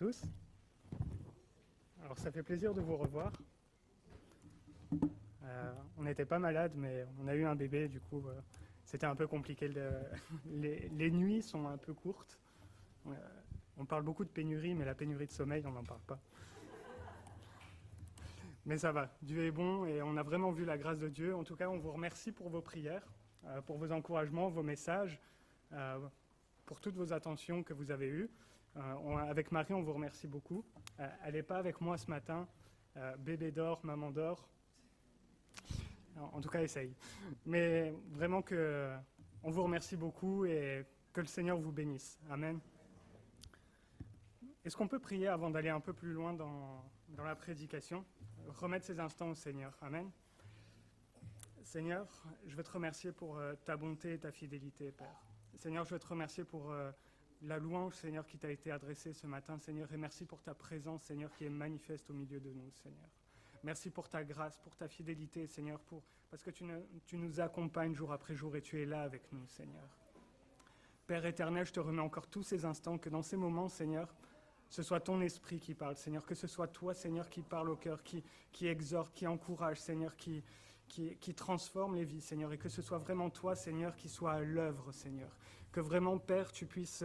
tous. Alors ça fait plaisir de vous revoir. On n'était pas malade, mais on a eu un bébé, du coup c'était un peu compliqué. Les nuits sont un peu courtes. On parle beaucoup de pénurie, mais la pénurie de sommeil, on n'en parle pas. Mais ça va, Dieu est bon et on a vraiment vu la grâce de Dieu. En tout cas, on vous remercie pour vos prières, pour vos encouragements, vos messages, pour toutes vos attentions que vous avez eues. Avec Marie, on vous remercie beaucoup. Elle n'est pas avec moi ce matin. Bébé dort, maman dort. En tout cas, essaye. Mais vraiment on vous remercie beaucoup et que le Seigneur vous bénisse. Amen. Est-ce qu'on peut prier avant d'aller un peu plus loin dans la prédication? Remettre ces instants au Seigneur. Amen. Seigneur, je veux te remercier pour ta bonté et ta fidélité, Père. Seigneur, je veux te remercier pour la louange, Seigneur, qui t'a été adressée ce matin, Seigneur, et merci pour ta présence, Seigneur, qui est manifeste au milieu de nous, Seigneur. Merci pour ta grâce, pour ta fidélité, Seigneur, parce que tu nous accompagnes jour après jour et tu es là avec nous, Seigneur. Père éternel, je te remets encore tous ces instants, que dans ces moments, Seigneur, ce soit ton esprit qui parle, Seigneur, que ce soit toi, Seigneur, qui parle au cœur, qui exhorte, qui encourage, Seigneur, qui transforme les vies, Seigneur, et que ce soit vraiment toi, Seigneur, qui soit à l'œuvre, Seigneur. Que vraiment, Père, tu puisses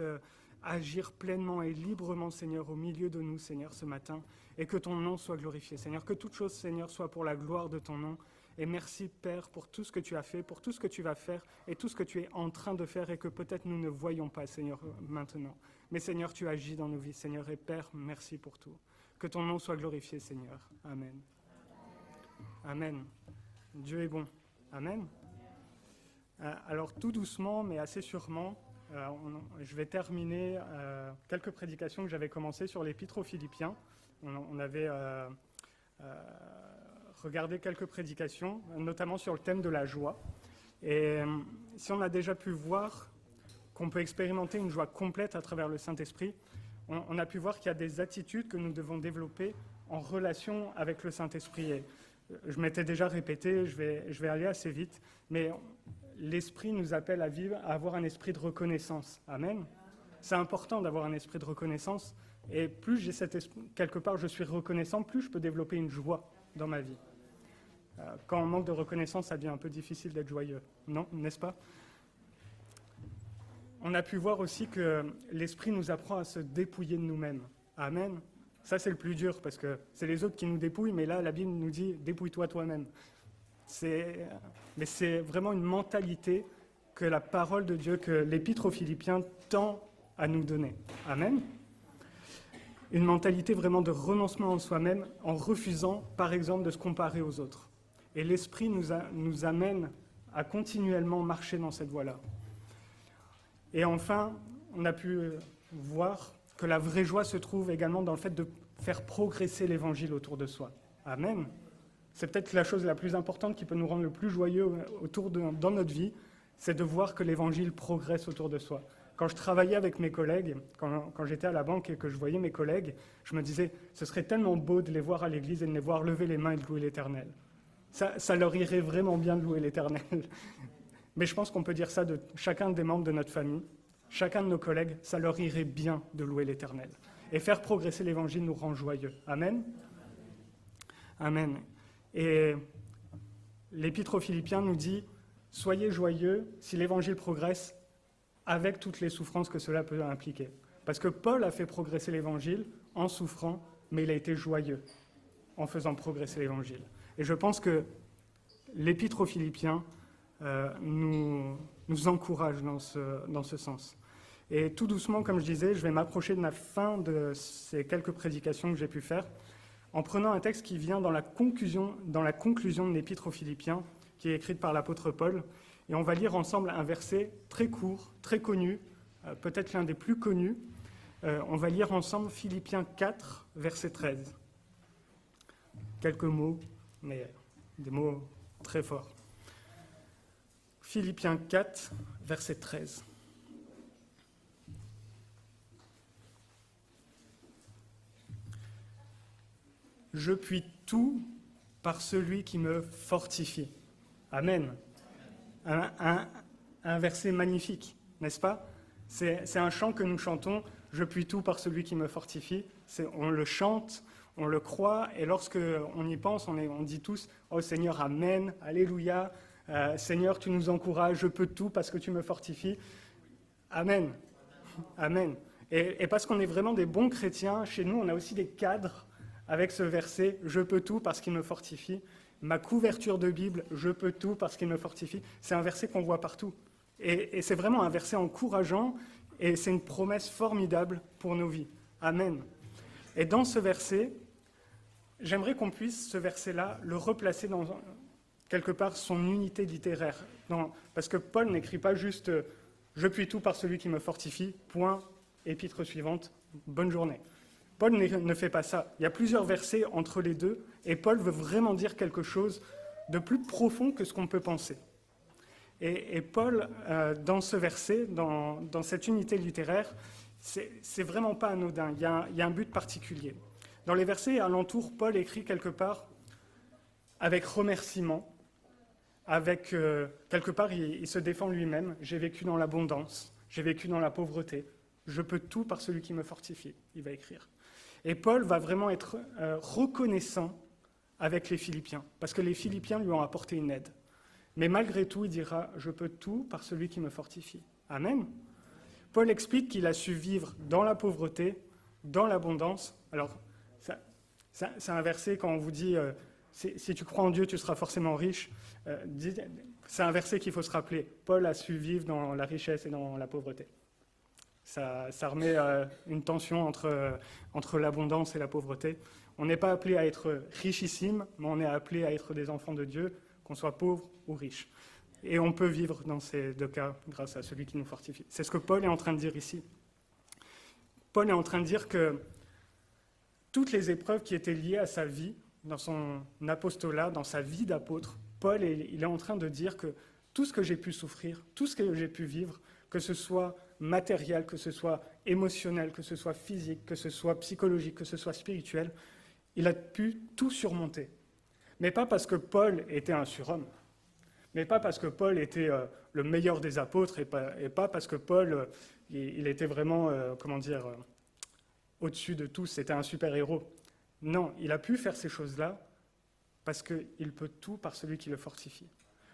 agir pleinement et librement, Seigneur, au milieu de nous, Seigneur, ce matin, et que ton nom soit glorifié, Seigneur. Que toute chose, Seigneur, soit pour la gloire de ton nom. Et merci, Père, pour tout ce que tu as fait, pour tout ce que tu vas faire, et tout ce que tu es en train de faire, et que peut-être nous ne voyons pas, Seigneur, maintenant. Mais, Seigneur, tu agis dans nos vies, Seigneur, et Père, merci pour tout. Que ton nom soit glorifié, Seigneur. Amen. Amen. Dieu est bon. Amen. Alors tout doucement, mais assez sûrement, je vais terminer quelques prédications que j'avais commencées sur l'Épître aux Philippiens. On avait regardé quelques prédications, notamment sur le thème de la joie. Et si on a déjà pu voir qu'on peut expérimenter une joie complète à travers le Saint-Esprit, on a pu voir qu'il y a des attitudes que nous devons développer en relation avec le Saint-Esprit. Et je m'étais déjà répété, je vais aller assez vite, mais l'Esprit nous appelle à vivre, à avoir un esprit de reconnaissance. Amen. C'est important d'avoir un esprit de reconnaissance, et plus j'ai cet esprit, quelque part je suis reconnaissant, plus je peux développer une joie dans ma vie. Quand on manque de reconnaissance, ça devient un peu difficile d'être joyeux, non, n'est-ce pas? On a pu voir aussi que l'Esprit nous apprend à se dépouiller de nous-mêmes. Amen. Ça, c'est le plus dur, parce que c'est les autres qui nous dépouillent, mais là, la Bible nous dit « dépouille-toi toi-même ». Mais c'est vraiment une mentalité que la parole de Dieu, que l'Épître aux Philippiens tend à nous donner. Amen. Une mentalité vraiment de renoncement en soi-même, en refusant, par exemple, de se comparer aux autres. Et l'Esprit nous amène à continuellement marcher dans cette voie-là. Et enfin, on a pu voir que la vraie joie se trouve également dans le fait de faire progresser l'Évangile autour de soi. Amen. C'est peut-être la chose la plus importante qui peut nous rendre le plus joyeux dans notre vie, c'est de voir que l'Évangile progresse autour de soi. Quand je travaillais avec mes collègues, quand j'étais à la banque et que je voyais mes collègues, je me disais, ce serait tellement beau de les voir à l'église et de les voir lever les mains et de louer l'Éternel. Ça leur irait vraiment bien de louer l'Éternel. Mais je pense qu'on peut dire ça de chacun des membres de notre famille. Chacun de nos collègues, ça leur irait bien de louer l'Éternel. Et faire progresser l'Évangile nous rend joyeux. Amen. Amen. Et l'Épître aux Philippiens nous dit « Soyez joyeux si l'Évangile progresse avec toutes les souffrances que cela peut impliquer. » Parce que Paul a fait progresser l'Évangile en souffrant, mais il a été joyeux en faisant progresser l'Évangile. Et je pense que l'Épître aux Philippiens nous encourage dans ce sens. Et tout doucement, comme je disais, je vais m'approcher de la fin de ces quelques prédications que j'ai pu faire, en prenant un texte qui vient dans la conclusion de l'Épître aux Philippiens, qui est écrite par l'apôtre Paul. Et on va lire ensemble un verset très court, très connu, peut-être l'un des plus connus. On va lire ensemble Philippiens 4, verset 13. Quelques mots, mais des mots très forts. Philippiens 4, verset 13. Je puis tout par celui qui me fortifie. Amen. Un verset magnifique, n'est-ce pas? C'est un chant que nous chantons je puis tout par celui qui me fortifie. On le chante, on le croit, et lorsque on y pense, on dit tous, oh Seigneur, Amen, Alléluia, Seigneur, tu nous encourages, je peux tout parce que tu me fortifies. Amen. Amen. Et parce qu'on est vraiment des bons chrétiens, chez nous, on a aussi des cadres avec ce verset, je peux tout parce qu'il me fortifie. Ma couverture de Bible, je peux tout parce qu'il me fortifie. C'est un verset qu'on voit partout. Et c'est vraiment un verset encourageant, et c'est une promesse formidable pour nos vies. Amen. Et dans ce verset, j'aimerais qu'on puisse, ce verset-là, le replacer dans quelque part son unité littéraire. Parce que Paul n'écrit pas juste « Je puis tout par celui qui me fortifie », point, épître suivante, bonne journée. Paul ne fait pas ça. Il y a plusieurs versets entre les deux, et Paul veut vraiment dire quelque chose de plus profond que ce qu'on peut penser. Et Paul, dans ce verset, dans cette unité littéraire, c'est vraiment pas anodin, il y a un but particulier. Dans les versets alentours, Paul écrit quelque part avec remerciement, quelque part il se défend lui-même, j'ai vécu dans l'abondance, j'ai vécu dans la pauvreté, je peux tout par celui qui me fortifie, il va écrire. Et Paul va vraiment être reconnaissant avec les Philippiens, parce que les Philippiens lui ont apporté une aide. Mais malgré tout, il dira « Je peux tout par celui qui me fortifie ». Amen. Paul explique qu'il a su vivre dans la pauvreté, dans l'abondance. Alors, c'est un verset quand on vous dit si tu crois en Dieu, tu seras forcément riche. C'est un verset qu'il faut se rappeler. Paul a su vivre dans la richesse et dans la pauvreté. Ça remet une tension entre l'abondance et la pauvreté. On n'est pas appelé à être richissime, mais on est appelé à être des enfants de Dieu, qu'on soit pauvre ou riche. Et on peut vivre dans ces deux cas grâce à celui qui nous fortifie. C'est ce que Paul est en train de dire ici. Paul est en train de dire que toutes les épreuves qui étaient liées à sa vie, dans son apostolat, dans sa vie d'apôtre, Paul il est en train de dire que tout ce que j'ai pu souffrir, tout ce que j'ai pu vivre, que ce soit matériel, que ce soit émotionnel, que ce soit physique, que ce soit psychologique, que ce soit spirituel, il a pu tout surmonter. Mais pas parce que Paul était un surhomme, mais pas parce que Paul était le meilleur des apôtres, et pas parce que Paul, il était vraiment, au-dessus de tous, c'était un super-héros. Non, il a pu faire ces choses-là parce qu'il peut tout par celui qui le fortifie.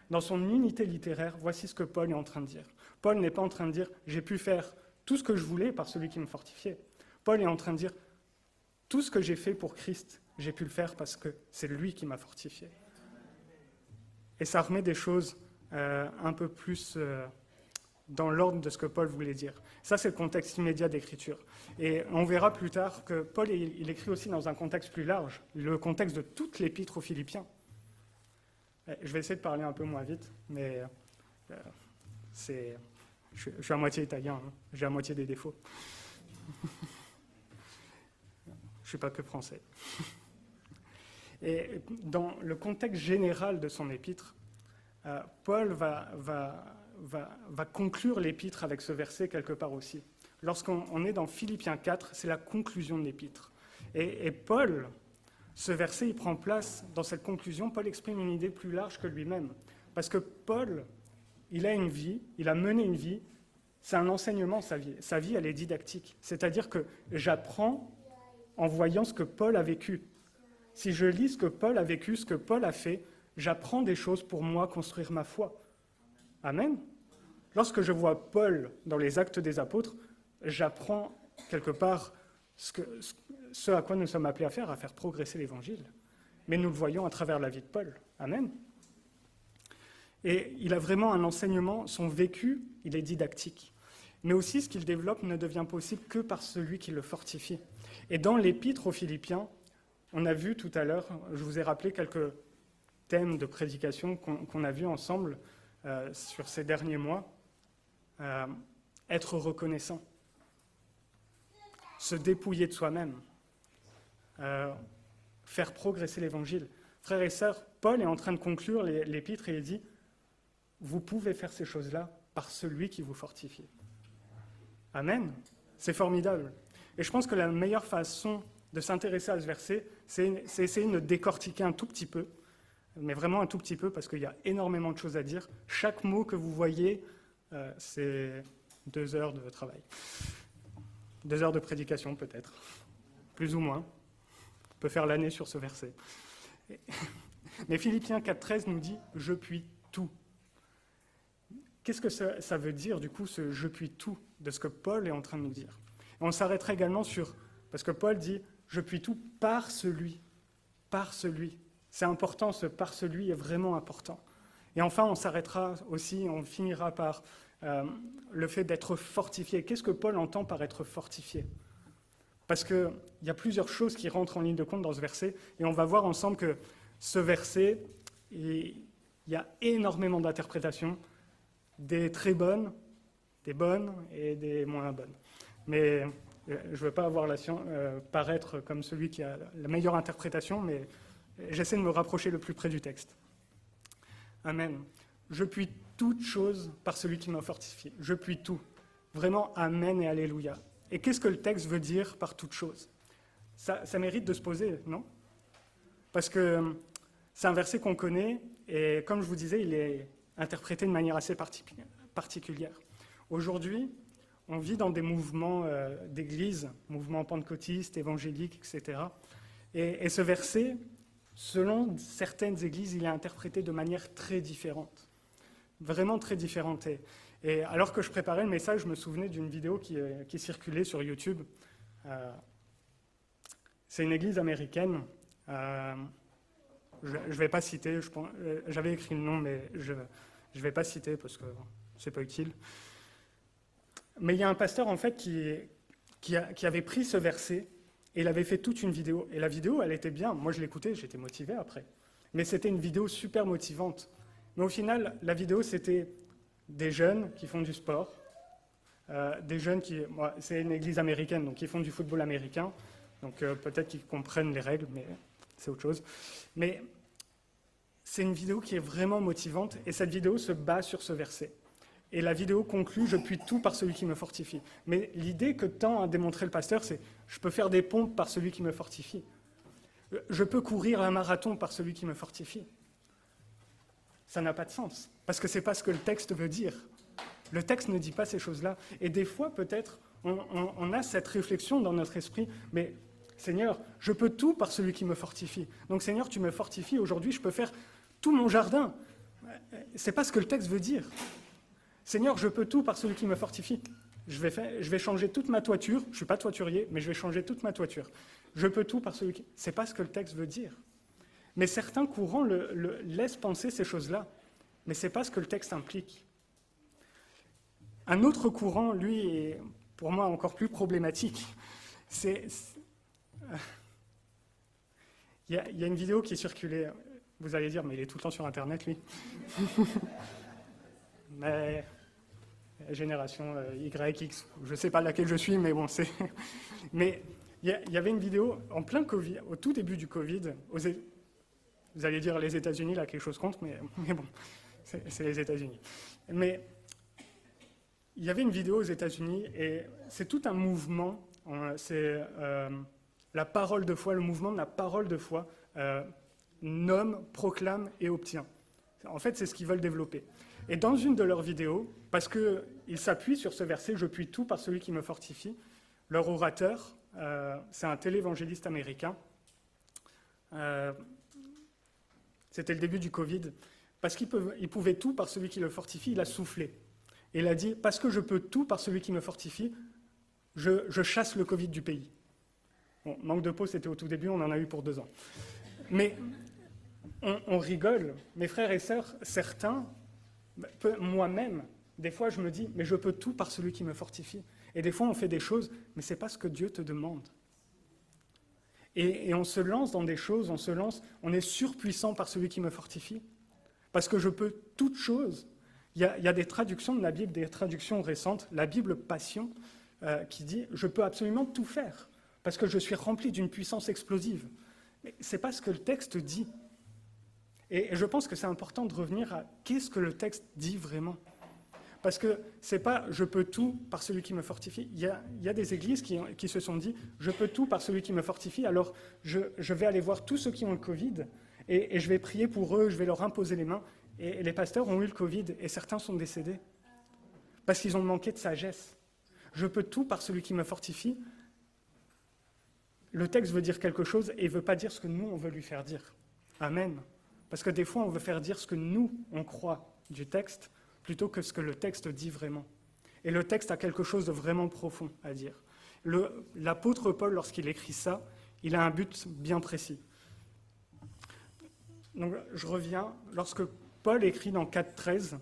Dans son unité littéraire, voici ce que Paul est en train de dire. Paul n'est pas en train de dire « j'ai pu faire tout ce que je voulais par celui qui me fortifiait ». Paul est en train de dire « tout ce que j'ai fait pour Christ, j'ai pu le faire parce que c'est lui qui m'a fortifié ». Et ça remet des choses un peu plus dans l'ordre de ce que Paul voulait dire. Ça, c'est le contexte immédiat d'écriture. Et on verra plus tard que Paul, il écrit aussi dans un contexte plus large, le contexte de toute l'épître aux Philippiens. Je vais essayer de parler un peu moins vite, mais je suis à moitié italien, hein. J'ai à moitié des défauts. Je ne suis pas que français. Et dans le contexte général de son épître, Paul va conclure l'épître avec ce verset quelque part aussi. Lorsqu'on est dans Philippiens 4, c'est la conclusion de l'épître. Et Paul, ce verset, il prend place dans cette conclusion. Paul exprime une idée plus large que lui-même. Parce que Paul, il a une vie, il a mené une vie, c'est un enseignement, sa vie. Sa vie, elle est didactique. C'est-à-dire que j'apprends en voyant ce que Paul a vécu. Si je lis ce que Paul a vécu, ce que Paul a fait, j'apprends des choses pour moi construire ma foi. Amen. Lorsque je vois Paul dans les Actes des Apôtres, j'apprends quelque part ce à quoi nous sommes appelés à faire progresser l'Évangile. Mais nous le voyons à travers la vie de Paul. Amen. Et il a vraiment un enseignement, son vécu, il est didactique. Mais aussi, ce qu'il développe ne devient possible que par celui qui le fortifie. Et dans l'Épître aux Philippiens, on a vu tout à l'heure, je vous ai rappelé quelques thèmes de prédication qu'on a vus ensemble sur ces derniers mois. Être reconnaissant, se dépouiller de soi-même, faire progresser l'Évangile. Frères et sœurs, Paul est en train de conclure l'Épître et il dit « Vous pouvez faire ces choses-là par celui qui vous fortifie. » Amen. C'est formidable. Et je pense que la meilleure façon de s'intéresser à ce verset, c'est essayer de décortiquer un tout petit peu, mais vraiment un tout petit peu, parce qu'il y a énormément de choses à dire. Chaque mot que vous voyez, c'est 2 heures de travail. 2 heures de prédication peut-être, plus ou moins. On peut faire l'année sur ce verset. Mais Philippiens 4,13 nous dit « Je puis tout ». Qu'est-ce que ça veut dire, du coup, ce « je puis tout » de ce que Paul est en train de nous dire? Et on s'arrêtera également sur, parce que Paul dit « je puis tout par celui ». Par celui. C'est important, ce « par celui » est vraiment important. Et enfin, on s'arrêtera aussi, on finira par le fait d'être fortifié. Qu'est-ce que Paul entend par être fortifié? Parce qu'il y a plusieurs choses qui rentrent en ligne de compte dans ce verset, et on va voir ensemble que ce verset, il y a énormément d'interprétations, des très bonnes, des bonnes et des moins bonnes. Mais je ne veux pas avoir paraître comme celui qui a la meilleure interprétation, mais j'essaie de me rapprocher le plus près du texte. Amen. Je puis toute chose par celui qui m'a fortifié. Je puis tout. Vraiment, amen et alléluia. Et qu'est-ce que le texte veut dire par toute chose? Ça mérite de se poser, non? Parce que c'est un verset qu'on connaît, et comme je vous disais, il est interprété de manière assez particulière. Aujourd'hui, on vit dans des mouvements d'église, mouvements pentecôtistes, évangéliques, etc. Et ce verset, selon certaines églises, il est interprété de manière très différente. Vraiment très différente. Et alors que je préparais le message, je me souvenais d'une vidéo qui circulait sur YouTube. C'est une église américaine. Je ne vais pas citer, j'avais écrit le nom, mais je ne vais pas citer parce que ce n'est pas utile. Mais il y a un pasteur, en fait, qui avait pris ce verset et il avait fait toute une vidéo. Et la vidéo, elle était bien. Moi, je l'écoutais, j'étais motivé après. Mais c'était une vidéo super motivante. Mais au final, la vidéo, c'était des jeunes qui font du sport, des jeunes c'est une église américaine, donc ils font du football américain. Donc peut-être qu'ils comprennent les règles, mais c'est autre chose. Mais c'est une vidéo qui est vraiment motivante, et cette vidéo se base sur ce verset. Et la vidéo conclut « Je puis tout par celui qui me fortifie ». Mais l'idée que tend à démontrer le pasteur, c'est « Je peux faire des pompes par celui qui me fortifie ». Je peux courir un marathon par celui qui me fortifie. Ça n'a pas de sens, parce que ce n'est pas ce que le texte veut dire. Le texte ne dit pas ces choses-là. Et des fois, peut-être, on a cette réflexion dans notre esprit, mais Seigneur, je peux tout par celui qui me fortifie. Donc Seigneur, tu me fortifies, aujourd'hui je peux faire tout mon jardin. Ce n'est pas ce que le texte veut dire. Seigneur, je peux tout par celui qui me fortifie. Je vais changer toute ma toiture, je ne suis pas toiturier, mais je vais changer toute ma toiture. Je peux tout par celui qui... Ce n'est pas ce que le texte veut dire. Mais certains courants laissent penser ces choses-là, mais ce n'est pas ce que le texte implique. Un autre courant, lui, est pour moi encore plus problématique. Il y a une vidéo qui circulait, vous allez dire, mais il est tout le temps sur Internet, lui. Mais génération Y, X, je ne sais pas laquelle je suis, mais bon, c'est... Mais il y avait une vidéo en plein Covid, au tout début du Covid, vous allez dire les États-Unis, là, quelque chose contre, mais bon, c'est les États-Unis. Mais il y avait une vidéo aux États-Unis, et c'est tout un mouvement, c'est la parole de foi, le mouvement de la parole de foi, nomme, proclame et obtient. En fait, c'est ce qu'ils veulent développer. Et dans une de leurs vidéos, parce qu'ils s'appuient sur ce verset « Je puis tout par celui qui me fortifie », leur orateur, c'est un télévangéliste américain, c'était le début du Covid, parce qu'il pouvait tout par celui qui le fortifie, il a soufflé. Et il a dit « Parce que je peux tout par celui qui me fortifie, je chasse le Covid du pays ». Bon, manque de peau, c'était au tout début, on en a eu pour 2 ans. Mais on rigole, mes frères et sœurs, certains, moi-même, des fois je me dis « Mais je peux tout par celui qui me fortifie ». Et des fois on fait des choses, mais ce n'est pas ce que Dieu te demande. Et on se lance dans des choses, on est surpuissant par celui qui me fortifie, parce que je peux toutes choses. Il y a des traductions de la Bible, des traductions récentes, la Bible Passion, qui dit « Je peux absolument tout faire, parce que je suis rempli d'une puissance explosive ». Mais ce n'est pas ce que le texte dit. Et je pense que c'est important de revenir à qu'est-ce que le texte dit vraiment. Parce que ce n'est pas « je peux tout par celui qui me fortifie ». Il y a des églises qui se sont dit « je peux tout par celui qui me fortifie », alors je vais aller voir tous ceux qui ont le Covid et je vais prier pour eux, je vais leur imposer les mains. Et les pasteurs ont eu le Covid et certains sont décédés parce qu'ils ont manqué de sagesse. Je peux tout par celui qui me fortifie. Le texte veut dire quelque chose et ne veut pas dire ce que nous, on veut lui faire dire. Amen. Parce que des fois, on veut faire dire ce que nous, on croit du texte, plutôt que ce que le texte dit vraiment. Et le texte a quelque chose de vraiment profond à dire. L'apôtre Paul, lorsqu'il écrit ça, il a un but bien précis. Donc, je reviens. Lorsque Paul écrit dans 4.13,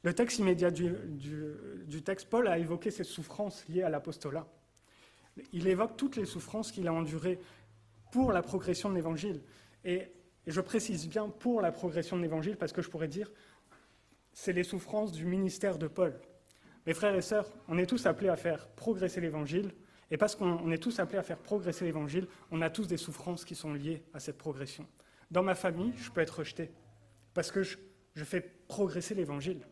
le texte immédiat du texte, Paul a évoqué ses souffrances liées à l'apostolat. Il évoque toutes les souffrances qu'il a endurées pour la progression de l'Évangile. Et je précise bien pour la progression de l'Évangile, parce que je pourrais dire, c'est les souffrances du ministère de Paul. Mes frères et sœurs, on est tous appelés à faire progresser l'Évangile, et parce qu'on est tous appelés à faire progresser l'Évangile, on a tous des souffrances qui sont liées à cette progression. Dans ma famille, je peux être rejeté, parce que je fais progresser l'Évangile.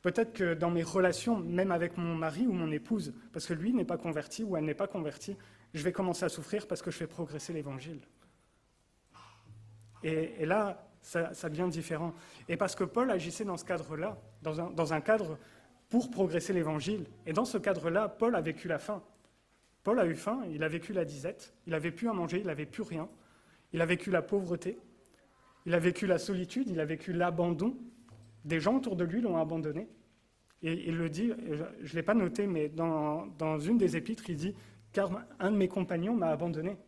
Peut-être que dans mes relations, même avec mon mari ou mon épouse, parce que lui n'est pas converti ou elle n'est pas convertie, je vais commencer à souffrir parce que je fais progresser l'Évangile. Et là, ça devient différent. Et parce que Paul agissait dans ce cadre-là, dans un cadre pour progresser l'Évangile. Et dans ce cadre-là, Paul a vécu la faim. Paul a eu faim, il a vécu la disette, il n'avait plus à manger, il n'avait plus rien. Il a vécu la pauvreté, il a vécu la solitude, il a vécu l'abandon. Des gens autour de lui l'ont abandonné. Et il le dit, je ne l'ai pas noté, mais dans une des épîtres, il dit « Car un de mes compagnons m'a abandonné ».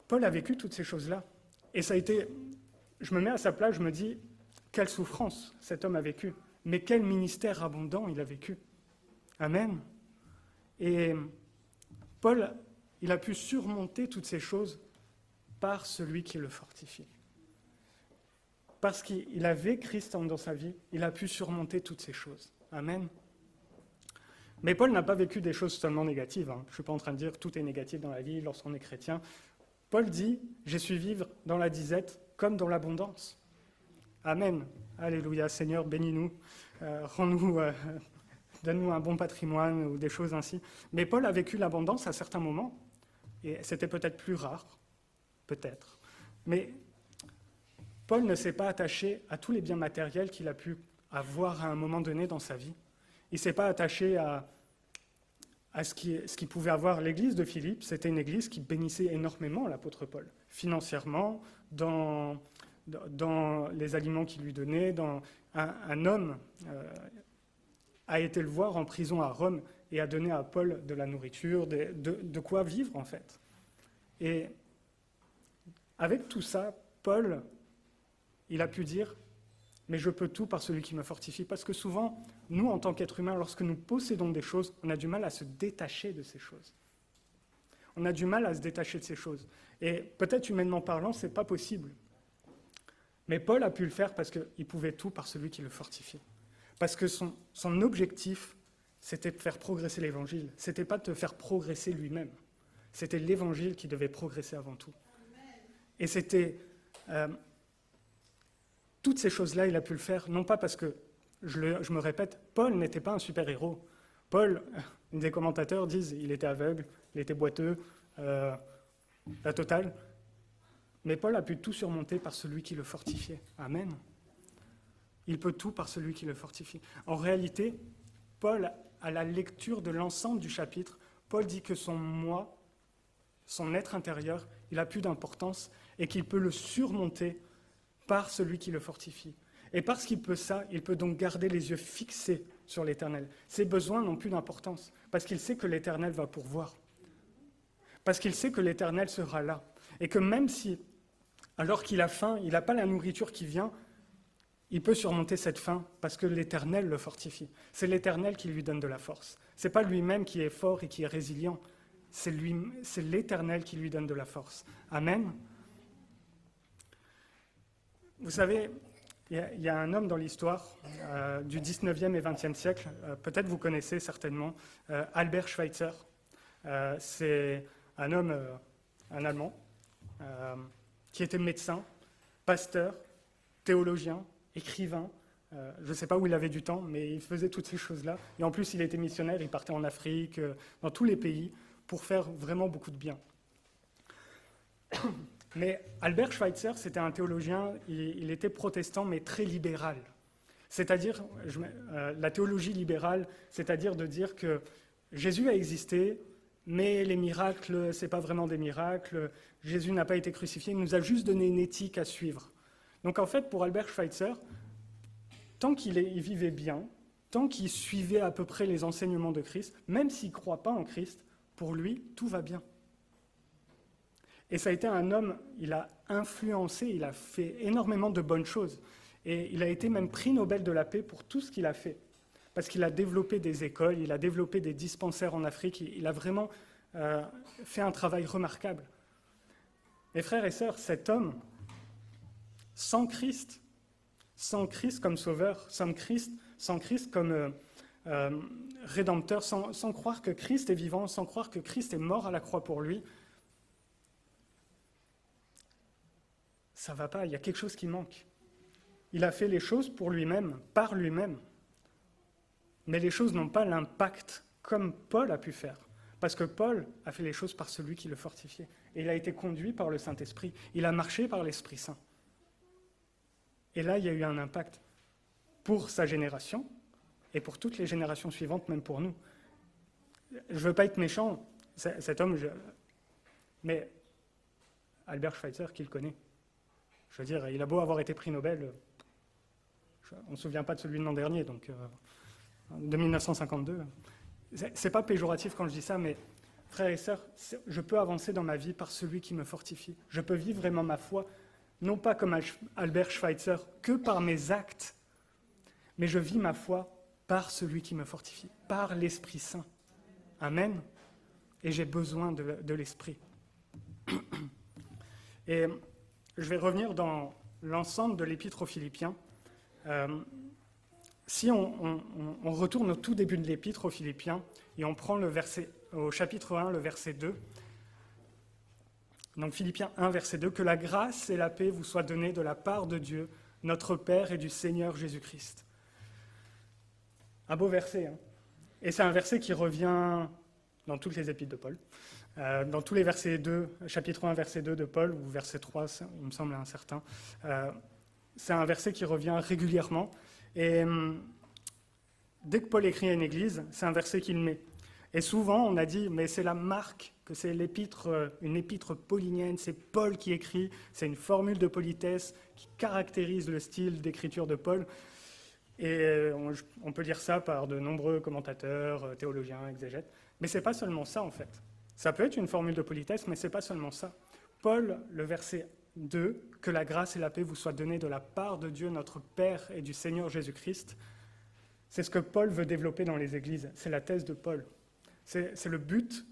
Paul a vécu toutes ces choses-là. Et ça a été, je me mets à sa place, je me dis, quelle souffrance cet homme a vécu, mais quel ministère abondant il a vécu. Amen. Et Paul, il a pu surmonter toutes ces choses par celui qui le fortifie. Parce qu'il avait Christ dans sa vie, il a pu surmonter toutes ces choses. Amen. Mais Paul n'a pas vécu des choses seulement négatives. Je ne suis pas en train de dire que tout est négatif dans la vie lorsqu'on est chrétien. Paul dit « J'ai su vivre dans la disette comme dans l'abondance ». Amen. Alléluia. Seigneur, bénis-nous. Rends-nous, donne-nous un bon patrimoine ou des choses ainsi. Mais Paul a vécu l'abondance à certains moments. Et c'était peut-être plus rare. Peut-être. Mais Paul ne s'est pas attaché à tous les biens matériels qu'il a pu avoir à un moment donné dans sa vie. Il ne s'est pas attaché à ce qu'il pouvait avoir. L'église de Philippe, c'était une église qui bénissait énormément l'apôtre Paul, financièrement, dans les aliments qu'il lui donnait. Un homme a été le voir en prison à Rome et a donné à Paul de la nourriture, de quoi vivre en fait. Et avec tout ça, Paul, il a pu dire « Mais je peux tout par celui qui me fortifie ». Parce que souvent, nous, en tant qu'êtres humains, lorsque nous possédons des choses, on a du mal à se détacher de ces choses. On a du mal à se détacher de ces choses. Et peut-être humainement parlant, ce n'est pas possible. Mais Paul a pu le faire parce qu'il pouvait tout par celui qui le fortifie. Parce que son objectif, c'était de faire progresser l'Évangile. Ce n'était pas de te faire progresser lui-même. C'était l'Évangile qui devait progresser avant tout. Et c'était... toutes ces choses-là, il a pu le faire, non pas parce que, je me répète, Paul n'était pas un super-héros. Paul, des commentateurs disent, il était aveugle, il était boiteux, la totale. Mais Paul a pu tout surmonter par celui qui le fortifiait. Amen. Il peut tout par celui qui le fortifie. En réalité, Paul, à la lecture de l'ensemble du chapitre, Paul dit que son moi, son être intérieur, il a plus d'importance et qu'il peut le surmonter par celui qui le fortifie. Et parce qu'il peut ça, il peut donc garder les yeux fixés sur l'Éternel. Ses besoins n'ont plus d'importance, parce qu'il sait que l'Éternel va pourvoir. Parce qu'il sait que l'Éternel sera là. Et que même si, alors qu'il a faim, il n'a pas la nourriture qui vient, il peut surmonter cette faim, parce que l'Éternel le fortifie. C'est l'Éternel qui lui donne de la force. Ce n'est pas lui-même qui est fort et qui est résilient. C'est l'Éternel qui lui donne de la force. Amen. Vous savez, il y a un homme dans l'histoire du 19e et 20e siècle, peut-être vous connaissez certainement, Albert Schweitzer. C'est un homme, un Allemand, qui était médecin, pasteur, théologien, écrivain. Je ne sais pas où il avait du temps, mais il faisait toutes ces choses-là. Et en plus, il était missionnaire, il partait en Afrique, dans tous les pays, pour faire vraiment beaucoup de bien. Mais Albert Schweitzer, c'était un théologien, il était protestant, mais très libéral. C'est-à-dire, la théologie libérale, c'est-à-dire de dire que Jésus a existé, mais les miracles, ce n'est pas vraiment des miracles. Jésus n'a pas été crucifié, il nous a juste donné une éthique à suivre. Donc en fait, pour Albert Schweitzer, tant qu'il vivait bien, tant qu'il suivait à peu près les enseignements de Christ, même s'il ne croit pas en Christ, pour lui, tout va bien. Et ça a été un homme, il a influencé, il a fait énormément de bonnes choses. Et il a été même prix Nobel de la paix pour tout ce qu'il a fait. Parce qu'il a développé des écoles, il a développé des dispensaires en Afrique, il a vraiment fait un travail remarquable. Mes frères et sœurs, cet homme, sans Christ comme sauveur, sans Christ comme rédempteur, sans croire que Christ est vivant, sans croire que Christ est mort à la croix pour lui, ça ne va pas, il y a quelque chose qui manque. Il a fait les choses pour lui-même, par lui-même. Mais les choses n'ont pas l'impact comme Paul a pu faire. Parce que Paul a fait les choses par celui qui le fortifiait. Et il a été conduit par le Saint-Esprit. Il a marché par l'Esprit Saint. Et là, il y a eu un impact pour sa génération et pour toutes les générations suivantes, même pour nous. Je ne veux pas être méchant, cet homme, mais Albert Schweitzer, qui le connaît. Je veux dire, il a beau avoir été prix Nobel, on ne se souvient pas de celui de l'an dernier, donc de 1952. C'est pas péjoratif quand je dis ça, mais frères et sœurs, je peux avancer dans ma vie par celui qui me fortifie. Je peux vivre vraiment ma foi, non pas comme Albert Schweitzer, que par mes actes, mais je vis ma foi par celui qui me fortifie, par l'Esprit Saint. Amen. Et j'ai besoin de l'Esprit. Et je vais revenir dans l'ensemble de l'Épître aux Philippiens. Si on retourne au tout début de l'Épître aux Philippiens et on prend au chapitre 1, le verset 2, donc Philippiens 1, verset 2, « Que la grâce et la paix vous soient données de la part de Dieu, notre Père et du Seigneur Jésus-Christ. » Un beau verset, hein. Et c'est un verset qui revient dans toutes les épîtres de Paul. Dans tous les versets 2, chapitre 1, verset 2 de Paul, ou verset 3, il me semble incertain, c'est un verset qui revient régulièrement. Et dès que Paul écrit à une église, c'est un verset qu'il met. Et souvent, on a dit, mais c'est la marque que c'est une épître paulinienne, c'est Paul qui écrit, c'est une formule de politesse qui caractérise le style d'écriture de Paul. Et on peut lire ça par de nombreux commentateurs, théologiens, exégètes. Mais ce n'est pas seulement ça, en fait. Ça peut être une formule de politesse, mais ce n'est pas seulement ça. Paul, le verset 2, « Que la grâce et la paix vous soient données de la part de Dieu, notre Père et du Seigneur Jésus-Christ », c'est ce que Paul veut développer dans les églises. C'est la thèse de Paul. C'est le but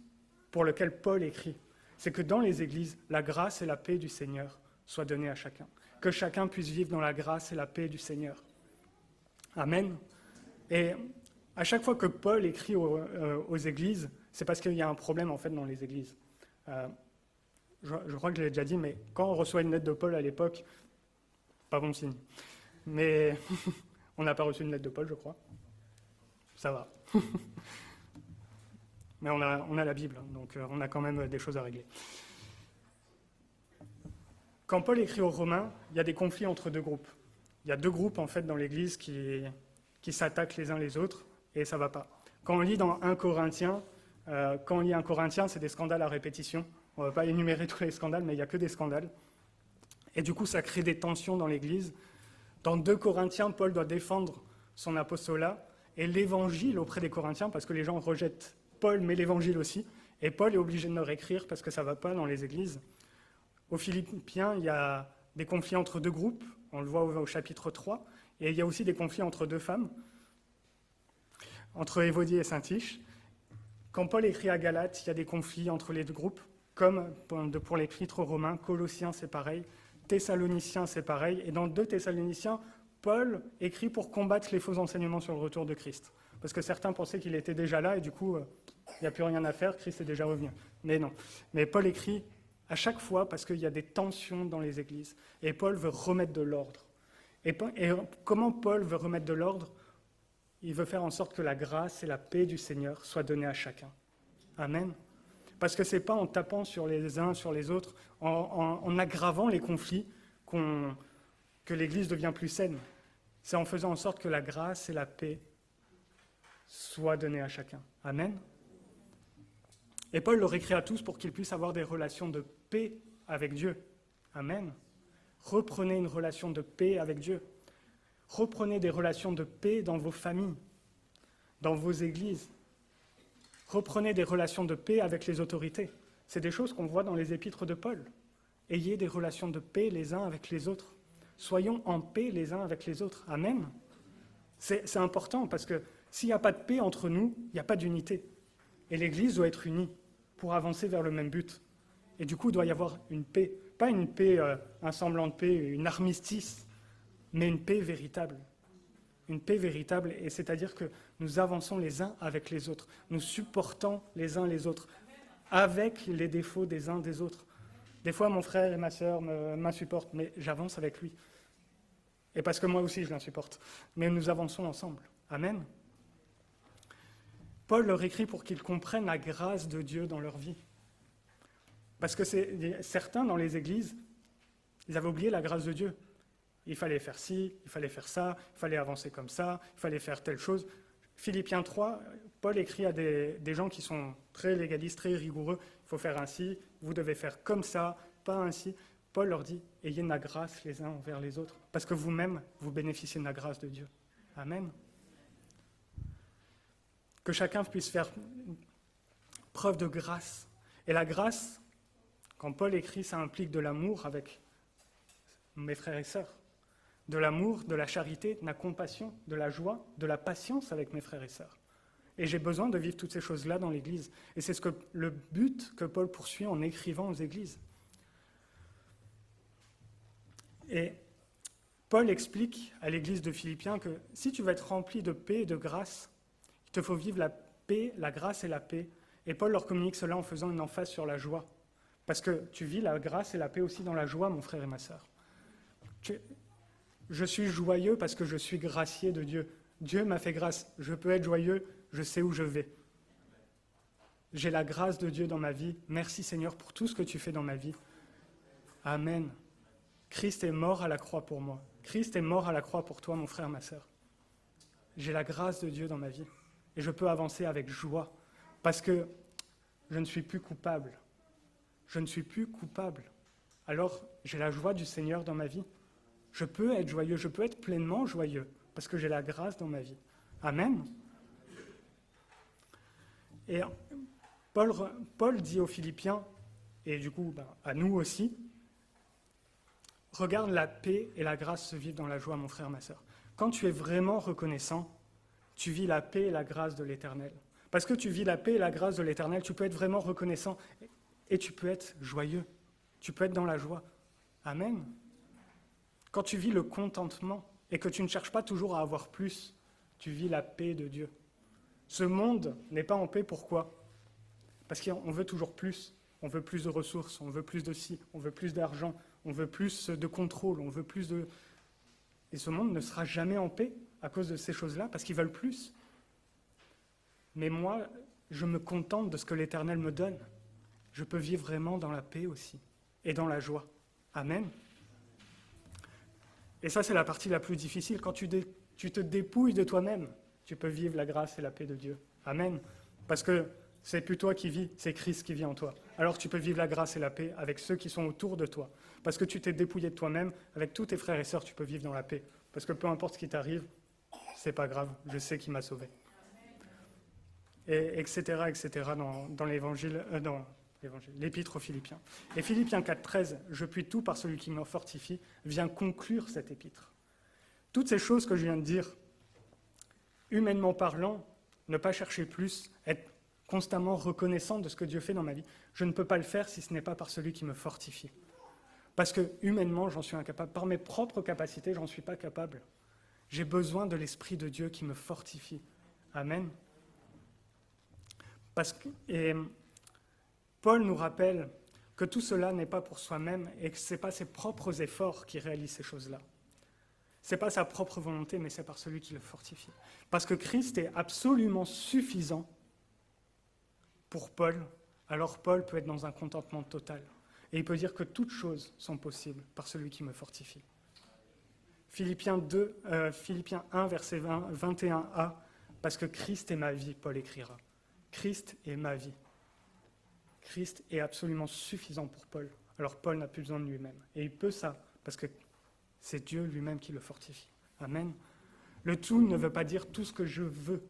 pour lequel Paul écrit. C'est que dans les églises, la grâce et la paix du Seigneur soient données à chacun. Que chacun puisse vivre dans la grâce et la paix du Seigneur. Amen. Et à chaque fois que Paul écrit aux églises, c'est parce qu'il y a un problème en fait dans les églises. Je crois que je l'ai déjà dit, mais quand on reçoit une lettre de Paul à l'époque, pas bon signe. Mais on n'a pas reçu une lettre de Paul, je crois. Ça va. Mais on a la Bible, donc on a quand même des choses à régler. Quand Paul écrit aux Romains, il y a des conflits entre deux groupes. Il y a deux groupes en fait dans l'Église qui s'attaquent les uns les autres, et ça ne va pas. Quand on lit dans 1 Corinthiens, c'est des scandales à répétition. On ne va pas énumérer tous les scandales, mais il n'y a que des scandales. Et du coup, ça crée des tensions dans l'Église. Dans 2 Corinthiens, Paul doit défendre son apostolat et l'Évangile auprès des Corinthiens, parce que les gens rejettent Paul, mais l'Évangile aussi. Et Paul est obligé de leur écrire parce que ça ne va pas dans les églises. Aux Philippiens, il y a des conflits entre deux groupes. On le voit au chapitre 3. Et il y a aussi des conflits entre deux femmes, entre Évodie et Syntyche. Quand Paul écrit à Galates, il y a des conflits entre les deux groupes, comme pour l'épître aux Romains. Colossiens, c'est pareil. Thessaloniciens, c'est pareil. Et dans 2 Thessaloniciens, Paul écrit pour combattre les faux enseignements sur le retour de Christ. Parce que certains pensaient qu'il était déjà là et du coup, il n'y a plus rien à faire, Christ est déjà revenu. Mais non. Mais Paul écrit à chaque fois parce qu'il y a des tensions dans les églises. Et Paul veut remettre de l'ordre. Et comment Paul veut remettre de l'ordre? Il veut faire en sorte que la grâce et la paix du Seigneur soient données à chacun. Amen. Parce que ce n'est pas en tapant sur les uns, sur les autres, en aggravant les conflits que l'Église devient plus saine. C'est en faisant en sorte que la grâce et la paix soient données à chacun. Amen. Et Paul leur écrit à tous pour qu'ils puissent avoir des relations de paix avec Dieu. Amen. Reprenez une relation de paix avec Dieu. Reprenez des relations de paix dans vos familles, dans vos églises. Reprenez des relations de paix avec les autorités. C'est des choses qu'on voit dans les épîtres de Paul. Ayez des relations de paix les uns avec les autres. Soyons en paix les uns avec les autres. Amen. C'est important parce que s'il n'y a pas de paix entre nous, il n'y a pas d'unité. Et l'Église doit être unie pour avancer vers le même but. Et du coup, il doit y avoir une paix. Pas une paix, un semblant de paix, une armistice, mais une paix véritable. Une paix véritable, et c'est-à-dire que nous avançons les uns avec les autres. Nous supportons les uns les autres, avec les défauts des uns des autres. Des fois, mon frère et ma sœur m'insupportent, mais j'avance avec lui. Et parce que moi aussi, je l'insupporte. Mais nous avançons ensemble. Amen. Paul leur écrit pour qu'ils comprennent la grâce de Dieu dans leur vie. Parce que certains dans les églises, ils avaient oublié la grâce de Dieu. Il fallait faire ci, il fallait faire ça, il fallait avancer comme ça, il fallait faire telle chose. Philippiens 3, Paul écrit à des gens qui sont très légalistes, très rigoureux. Il faut faire ainsi, vous devez faire comme ça, pas ainsi. Paul leur dit, ayez de la grâce les uns envers les autres, parce que vous-même, vous bénéficiez de la grâce de Dieu. Amen. Que chacun puisse faire preuve de grâce. Et la grâce, quand Paul écrit, ça implique de l'amour avec mes frères et sœurs. De l'amour, de la charité, de la compassion, de la joie, de la patience avec mes frères et sœurs. Et j'ai besoin de vivre toutes ces choses-là dans l'Église. Et c'est le but que Paul poursuit en écrivant aux Églises. Et Paul explique à l'Église de Philippiens que si tu veux être rempli de paix et de grâce, il te faut vivre la paix, la grâce et la paix. Et Paul leur communique cela en faisant une emphase sur la joie. Parce que tu vis la grâce et la paix aussi dans la joie, mon frère et ma sœur. Je suis joyeux parce que je suis gracié de Dieu. Dieu m'a fait grâce. Je peux être joyeux, je sais où je vais. J'ai la grâce de Dieu dans ma vie. Merci Seigneur pour tout ce que tu fais dans ma vie. Amen. Christ est mort à la croix pour moi. Christ est mort à la croix pour toi, mon frère, ma sœur. J'ai la grâce de Dieu dans ma vie. Et je peux avancer avec joie. Parce que je ne suis plus coupable. Je ne suis plus coupable. Alors, j'ai la joie du Seigneur dans ma vie. Je peux être joyeux, je peux être pleinement joyeux, parce que j'ai la grâce dans ma vie. Amen. Et Paul dit aux Philippiens, et du coup à nous aussi, regarde la paix et la grâce se vivent dans la joie, mon frère, ma sœur. Quand tu es vraiment reconnaissant, tu vis la paix et la grâce de l'Éternel. Parce que tu vis la paix et la grâce de l'Éternel, tu peux être vraiment reconnaissant et tu peux être joyeux. Tu peux être dans la joie. Amen. Quand tu vis le contentement et que tu ne cherches pas toujours à avoir plus, tu vis la paix de Dieu. Ce monde n'est pas en paix, pourquoi? Parce qu'on veut toujours plus. On veut plus de ressources, on veut plus de ci, on veut plus d'argent, on veut plus de contrôle, on veut plus de... Et ce monde ne sera jamais en paix à cause de ces choses-là, parce qu'ils veulent plus. Mais moi, je me contente de ce que l'Éternel me donne. Je peux vivre vraiment dans la paix aussi, et dans la joie. Amen. Et ça, c'est la partie la plus difficile. Quand tu te dépouilles de toi-même, tu peux vivre la grâce et la paix de Dieu. Amen. Parce que c'est plus toi qui vis, c'est Christ qui vit en toi. Alors tu peux vivre la grâce et la paix avec ceux qui sont autour de toi. Parce que tu t'es dépouillé de toi-même, avec tous tes frères et sœurs, tu peux vivre dans la paix. Parce que peu importe ce qui t'arrive, c'est pas grave, je sais qui m'a sauvé. Et etc., dans l'évangile, l'épître aux Philippiens. Et Philippiens 4,13, je puis tout par celui qui me fortifie, vient conclure cette épître. Toutes ces choses que je viens de dire, humainement parlant, ne pas chercher plus, être constamment reconnaissant de ce que Dieu fait dans ma vie, je ne peux pas le faire si ce n'est pas par celui qui me fortifie. Parce que humainement, j'en suis incapable. Par mes propres capacités, j'en suis pas capable. J'ai besoin de l'Esprit de Dieu qui me fortifie. Amen. Et Paul nous rappelle que tout cela n'est pas pour soi-même et que ce n'est pas ses propres efforts qui réalisent ces choses-là. Ce n'est pas sa propre volonté, mais c'est par celui qui le fortifie. Parce que Christ est absolument suffisant pour Paul, alors Paul peut être dans un contentement total. Et il peut dire que toutes choses sont possibles par celui qui me fortifie. Philippiens 1, verset 21a, parce que Christ est ma vie, Paul écrira. Christ est ma vie. Christ est absolument suffisant pour Paul. Alors Paul n'a plus besoin de lui-même. Et il peut ça, parce que c'est Dieu lui-même qui le fortifie. Amen. Le tout ne veut pas dire tout ce que je veux.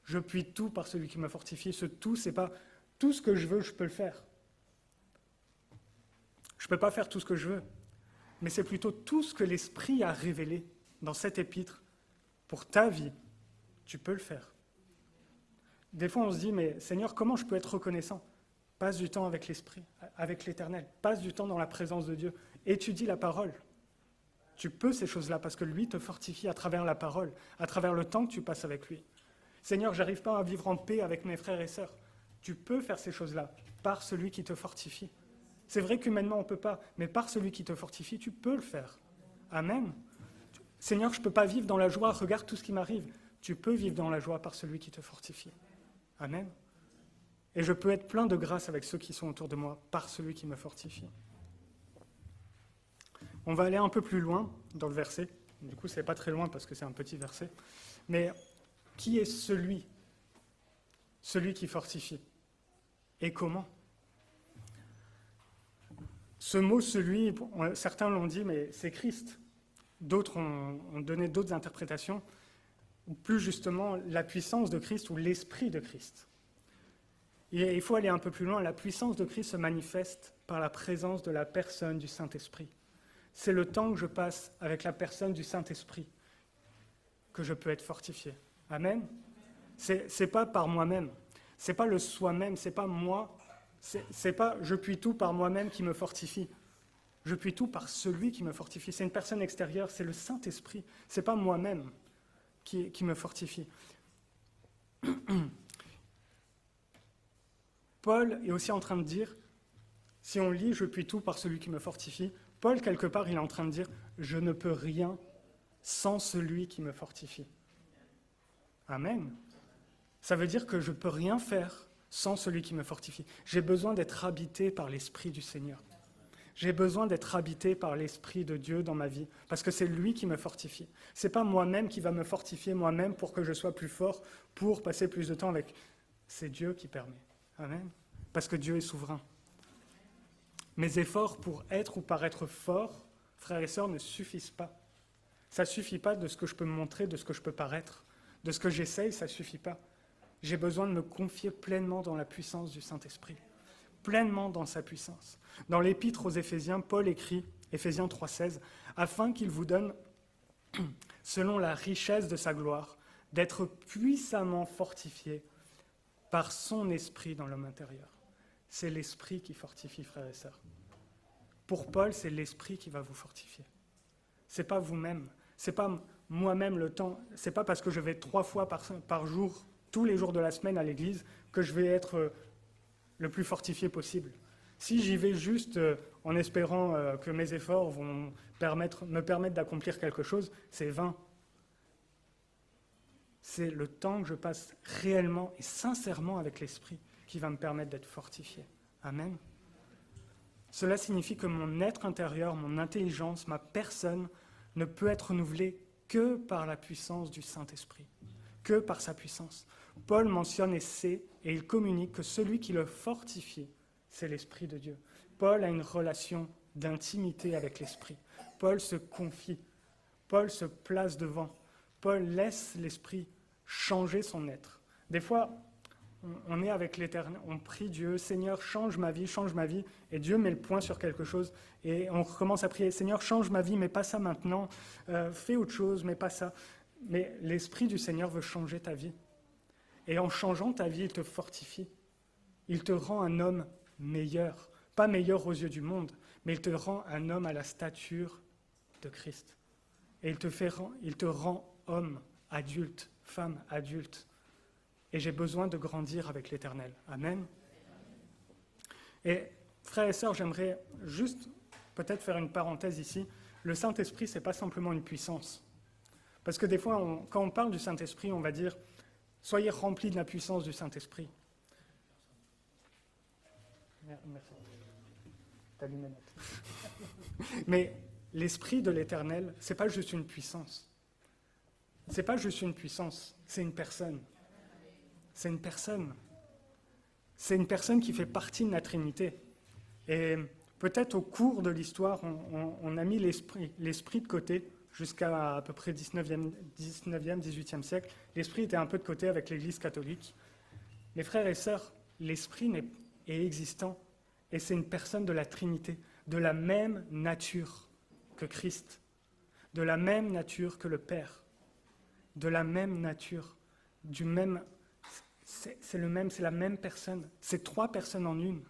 Je puis tout par celui qui me fortifie. Ce tout, c'est pas tout ce que je veux, je peux le faire. Je ne peux pas faire tout ce que je veux. Mais c'est plutôt tout ce que l'Esprit a révélé dans cet épître pour ta vie. Tu peux le faire. Des fois, on se dit, mais Seigneur, comment je peux être reconnaissant ? Passe du temps avec l'Esprit, avec l'Éternel. Passe du temps dans la présence de Dieu. Étudie la parole. Tu peux ces choses-là parce que lui te fortifie à travers la parole, à travers le temps que tu passes avec lui. Seigneur, je n'arrive pas à vivre en paix avec mes frères et sœurs. Tu peux faire ces choses-là par celui qui te fortifie. C'est vrai qu'humainement, on ne peut pas, mais par celui qui te fortifie, tu peux le faire. Amen. Seigneur, je ne peux pas vivre dans la joie, regarde tout ce qui m'arrive. Tu peux vivre dans la joie par celui qui te fortifie. Amen. Et je peux être plein de grâce avec ceux qui sont autour de moi par celui qui me fortifie. On va aller un peu plus loin dans le verset. Du coup, ce n'est pas très loin parce que c'est un petit verset. Mais qui est celui qui fortifie? Et comment? Ce mot « celui », certains l'ont dit, mais c'est Christ. D'autres ont donné d'autres interprétations, ou plus justement la puissance de Christ ou l'esprit de Christ. Et il faut aller un peu plus loin. La puissance de Christ se manifeste par la présence de la personne du Saint-Esprit. C'est le temps que je passe avec la personne du Saint-Esprit que je peux être fortifié. Amen. C'est pas par moi-même. C'est pas le soi-même. C'est pas moi. C'est pas je puis tout par moi-même qui me fortifie. Je puis tout par celui qui me fortifie. C'est une personne extérieure. C'est le Saint-Esprit. C'est pas moi-même qui me fortifie. Paul est aussi en train de dire, si on lit « Je puis tout par celui qui me fortifie », Paul, quelque part, il est en train de dire « Je ne peux rien sans celui qui me fortifie ». Amen. Ça veut dire que je ne peux rien faire sans celui qui me fortifie. J'ai besoin d'être habité par l'Esprit du Seigneur. J'ai besoin d'être habité par l'Esprit de Dieu dans ma vie, parce que c'est lui qui me fortifie. Ce n'est pas moi-même qui va me fortifier moi-même pour que je sois plus fort, pour passer plus de temps avec. C'est Dieu qui permet. Amen. Parce que Dieu est souverain. Mes efforts pour être ou paraître fort, frères et sœurs, ne suffisent pas. Ça ne suffit pas de ce que je peux me montrer, de ce que je peux paraître. De ce que j'essaye, ça ne suffit pas. J'ai besoin de me confier pleinement dans la puissance du Saint-Esprit. Pleinement dans sa puissance. Dans l'Épître aux Éphésiens, Paul écrit, Éphésiens 3,16, « Afin qu'il vous donne, selon la richesse de sa gloire, d'être puissamment fortifié par son esprit dans l'homme intérieur. » C'est l'esprit qui fortifie, frères et sœurs. Pour Paul, c'est l'esprit qui va vous fortifier. Ce n'est pas vous-même. Ce n'est pas moi-même le temps. Ce n'est pas parce que je vais 3 fois par jour, tous les jours de la semaine à l'église, que je vais être le plus fortifié possible. Si j'y vais juste en espérant que mes efforts vont me permettre d'accomplir quelque chose, c'est vain. C'est le temps que je passe réellement et sincèrement avec l'Esprit qui va me permettre d'être fortifié. Amen. Cela signifie que mon être intérieur, mon intelligence, ma personne ne peut être renouvelée que par la puissance du Saint-Esprit, que par sa puissance. Paul mentionne et sait, et il communique que celui qui le fortifie, c'est l'Esprit de Dieu. Paul a une relation d'intimité avec l'Esprit. Paul se confie. Paul se place devant. Paul laisse l'Esprit changer son être. Des fois, on est avec l'Éternel, on prie Dieu, Seigneur, change ma vie, et Dieu met le point sur quelque chose, et on recommence à prier, Seigneur, change ma vie, mais pas ça maintenant, fais autre chose, mais pas ça. Mais l'Esprit du Seigneur veut changer ta vie. Et en changeant ta vie, il te fortifie. Il te rend un homme meilleur, pas meilleur aux yeux du monde, mais il te rend un homme à la stature de Christ. Et il te rend homme, adulte, femme, adulte. Et j'ai besoin de grandir avec l'Éternel. Amen. Et frères et sœurs, j'aimerais juste peut-être faire une parenthèse ici. Le Saint-Esprit, ce n'est pas simplement une puissance. Parce que des fois, quand on parle du Saint-Esprit, on va dire « Soyez remplis de la puissance du Saint-Esprit ». Merci. T'as lu mes notes. Mais l'Esprit de l'Éternel, c'est pas juste une puissance. C'est pas juste une puissance, c'est une personne. C'est une personne. C'est une personne qui fait partie de la Trinité. Et peut-être au cours de l'histoire, on a mis l'esprit de côté jusqu'à à peu près 19e, 18e siècle. L'esprit était un peu de côté avec l'Église catholique. Mes frères et sœurs, l'esprit est existant et c'est une personne de la Trinité, de la même nature que Christ, de la même nature que le Père, de la même nature, du même... C'est la même personne. C'est trois personnes en une.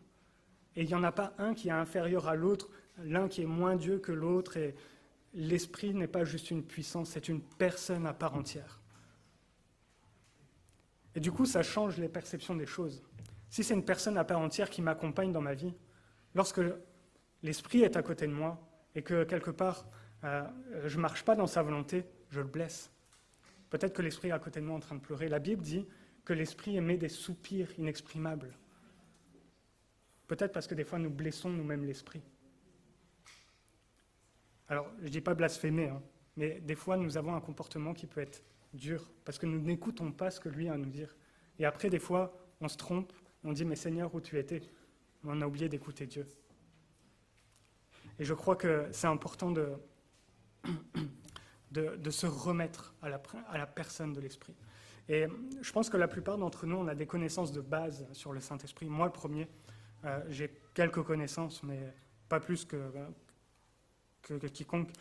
Et il n'y en a pas un qui est inférieur à l'autre, l'un qui est moins Dieu que l'autre. Et l'esprit n'est pas juste une puissance, c'est une personne à part entière. Et du coup, ça change les perceptions des choses. Si c'est une personne à part entière qui m'accompagne dans ma vie, lorsque l'esprit est à côté de moi et que quelque part, je ne marche pas dans sa volonté, je le blesse. Peut-être que l'esprit est à côté de moi en train de pleurer. La Bible dit que l'esprit émet des soupirs inexprimables. Peut-être parce que des fois, nous blessons nous-mêmes l'esprit. Alors, je ne dis pas blasphémer, mais des fois, nous avons un comportement qui peut être dur, parce que nous n'écoutons pas ce que lui a à nous dire. Et après, des fois, on se trompe, on dit « Mais Seigneur, où tu étais ?» On a oublié d'écouter Dieu. Et je crois que c'est important de se remettre à la personne de l'Esprit. Et je pense que la plupart d'entre nous, on a des connaissances de base sur le Saint-Esprit. Moi, le premier, j'ai quelques connaissances, mais pas plus que quiconque.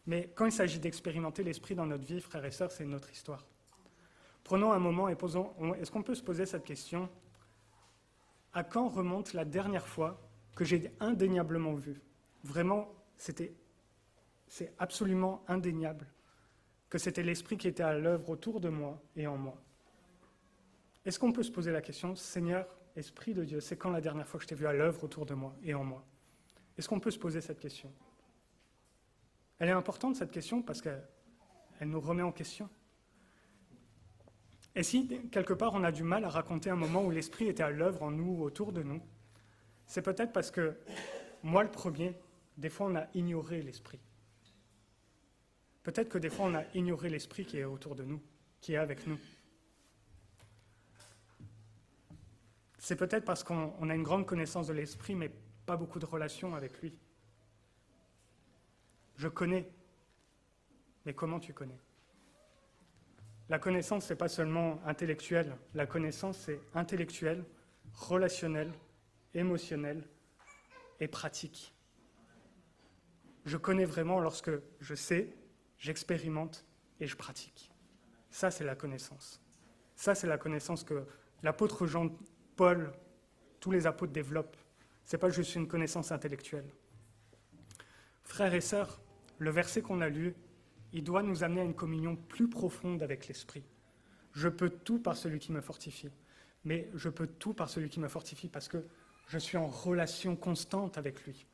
Mais quand il s'agit d'expérimenter l'Esprit dans notre vie, frères et sœurs, c'est une autre histoire. Prenons un moment et posons... Est-ce qu'on peut se poser cette question? À quand remonte la dernière fois que j'ai indéniablement vu? Vraiment, c'est absolument indéniable que c'était l'Esprit qui était à l'œuvre autour de moi et en moi. Est-ce qu'on peut se poser la question, Seigneur, Esprit de Dieu, c'est quand la dernière fois que je t'ai vu à l'œuvre autour de moi et en moi? Est-ce qu'on peut se poser cette question? Elle est importante, cette question, parce qu'elle nous remet en question. Et si, quelque part, on a du mal à raconter un moment où l'Esprit était à l'œuvre en nous, autour de nous, c'est peut-être parce que, moi le premier, des fois on a ignoré l'Esprit. Peut-être que des fois on a ignoré l'Esprit qui est autour de nous, qui est avec nous. C'est peut-être parce qu'on a une grande connaissance de l'Esprit, mais pas beaucoup de relations avec lui. Je connais, mais comment tu connais? La connaissance, ce n'est pas seulement intellectuel. La connaissance, c'est intellectuel, relationnel, émotionnel et pratique. Je connais vraiment lorsque je sais, j'expérimente et je pratique. Ça, c'est la connaissance. Ça, c'est la connaissance que l'apôtre Jean, Paul, tous les apôtres développent. Ce n'est pas juste une connaissance intellectuelle. Frères et sœurs, le verset qu'on a lu, il doit nous amener à une communion plus profonde avec l'Esprit. Je peux tout par celui qui me fortifie. Mais je peux tout par celui qui me fortifie parce que je suis en relation constante avec lui.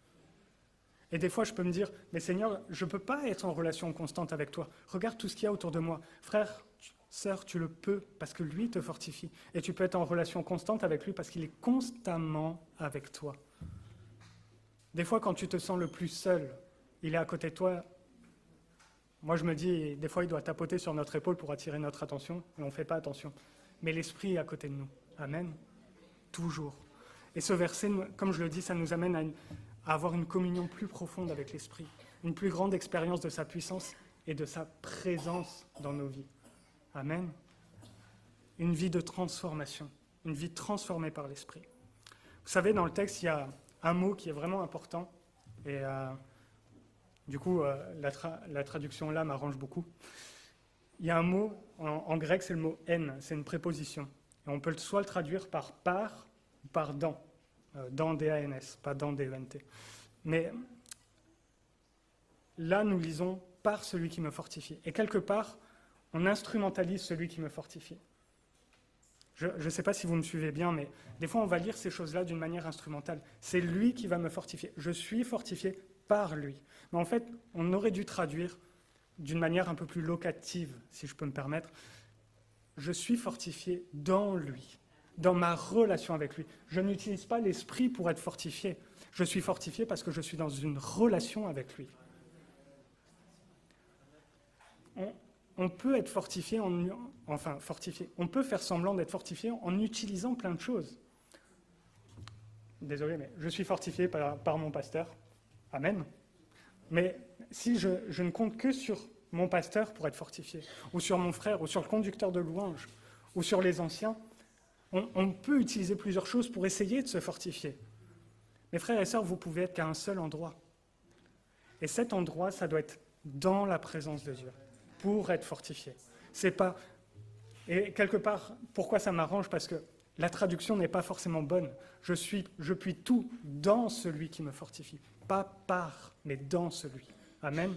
Et des fois, je peux me dire, mais Seigneur, je ne peux pas être en relation constante avec toi. Regarde tout ce qu'il y a autour de moi. Frère, sœur, tu le peux parce que lui te fortifie. Et tu peux être en relation constante avec lui parce qu'il est constamment avec toi. Des fois, quand tu te sens le plus seul, il est à côté de toi. Moi, je me dis, des fois, il doit tapoter sur notre épaule pour attirer notre attention, et on ne fait pas attention. Mais l'Esprit est à côté de nous. Amen. Toujours. Et ce verset, comme je le dis, ça nous amène à avoir une communion plus profonde avec l'Esprit, une plus grande expérience de sa puissance et de sa présence dans nos vies. Amen. Une vie de transformation, une vie transformée par l'Esprit. Vous savez, dans le texte, il y a un mot qui est vraiment important, et du coup, la traduction là m'arrange beaucoup. Il y a un mot, en grec, c'est le mot « en », c'est une préposition. Et on peut soit le traduire par « par » ou par « dans ». Dans D-A-N-S, pas dans D-E-N-T. Mais là, nous lisons « par celui qui me fortifie ». Et quelque part, on instrumentalise celui qui me fortifie. Je ne sais pas si vous me suivez bien, mais des fois, on va lire ces choses-là d'une manière instrumentale. C'est lui qui va me fortifier. Je suis fortifié par lui. Mais en fait, on aurait dû traduire d'une manière un peu plus locative, si je peux me permettre. Je suis fortifié dans lui, dans ma relation avec lui. Je n'utilise pas l'esprit pour être fortifié. Je suis fortifié parce que je suis dans une relation avec lui. on peut être fortifié, on peut faire semblant d'être fortifié en utilisant plein de choses. Désolé, mais je suis fortifié par mon pasteur. Amen. Mais si je ne compte que sur mon pasteur pour être fortifié, ou sur mon frère, ou sur le conducteur de louange, ou sur les anciens, on peut utiliser plusieurs choses pour essayer de se fortifier. Mes frères et sœurs, vous pouvez être qu'à un seul endroit. Et cet endroit, ça doit être dans la présence de Dieu, pour être fortifié. C'est pas... Et quelque part, pourquoi ça m'arrange? Parce que la traduction n'est pas forcément bonne. Je puis tout dans celui qui me fortifie. Pas par, mais dans celui. Amen.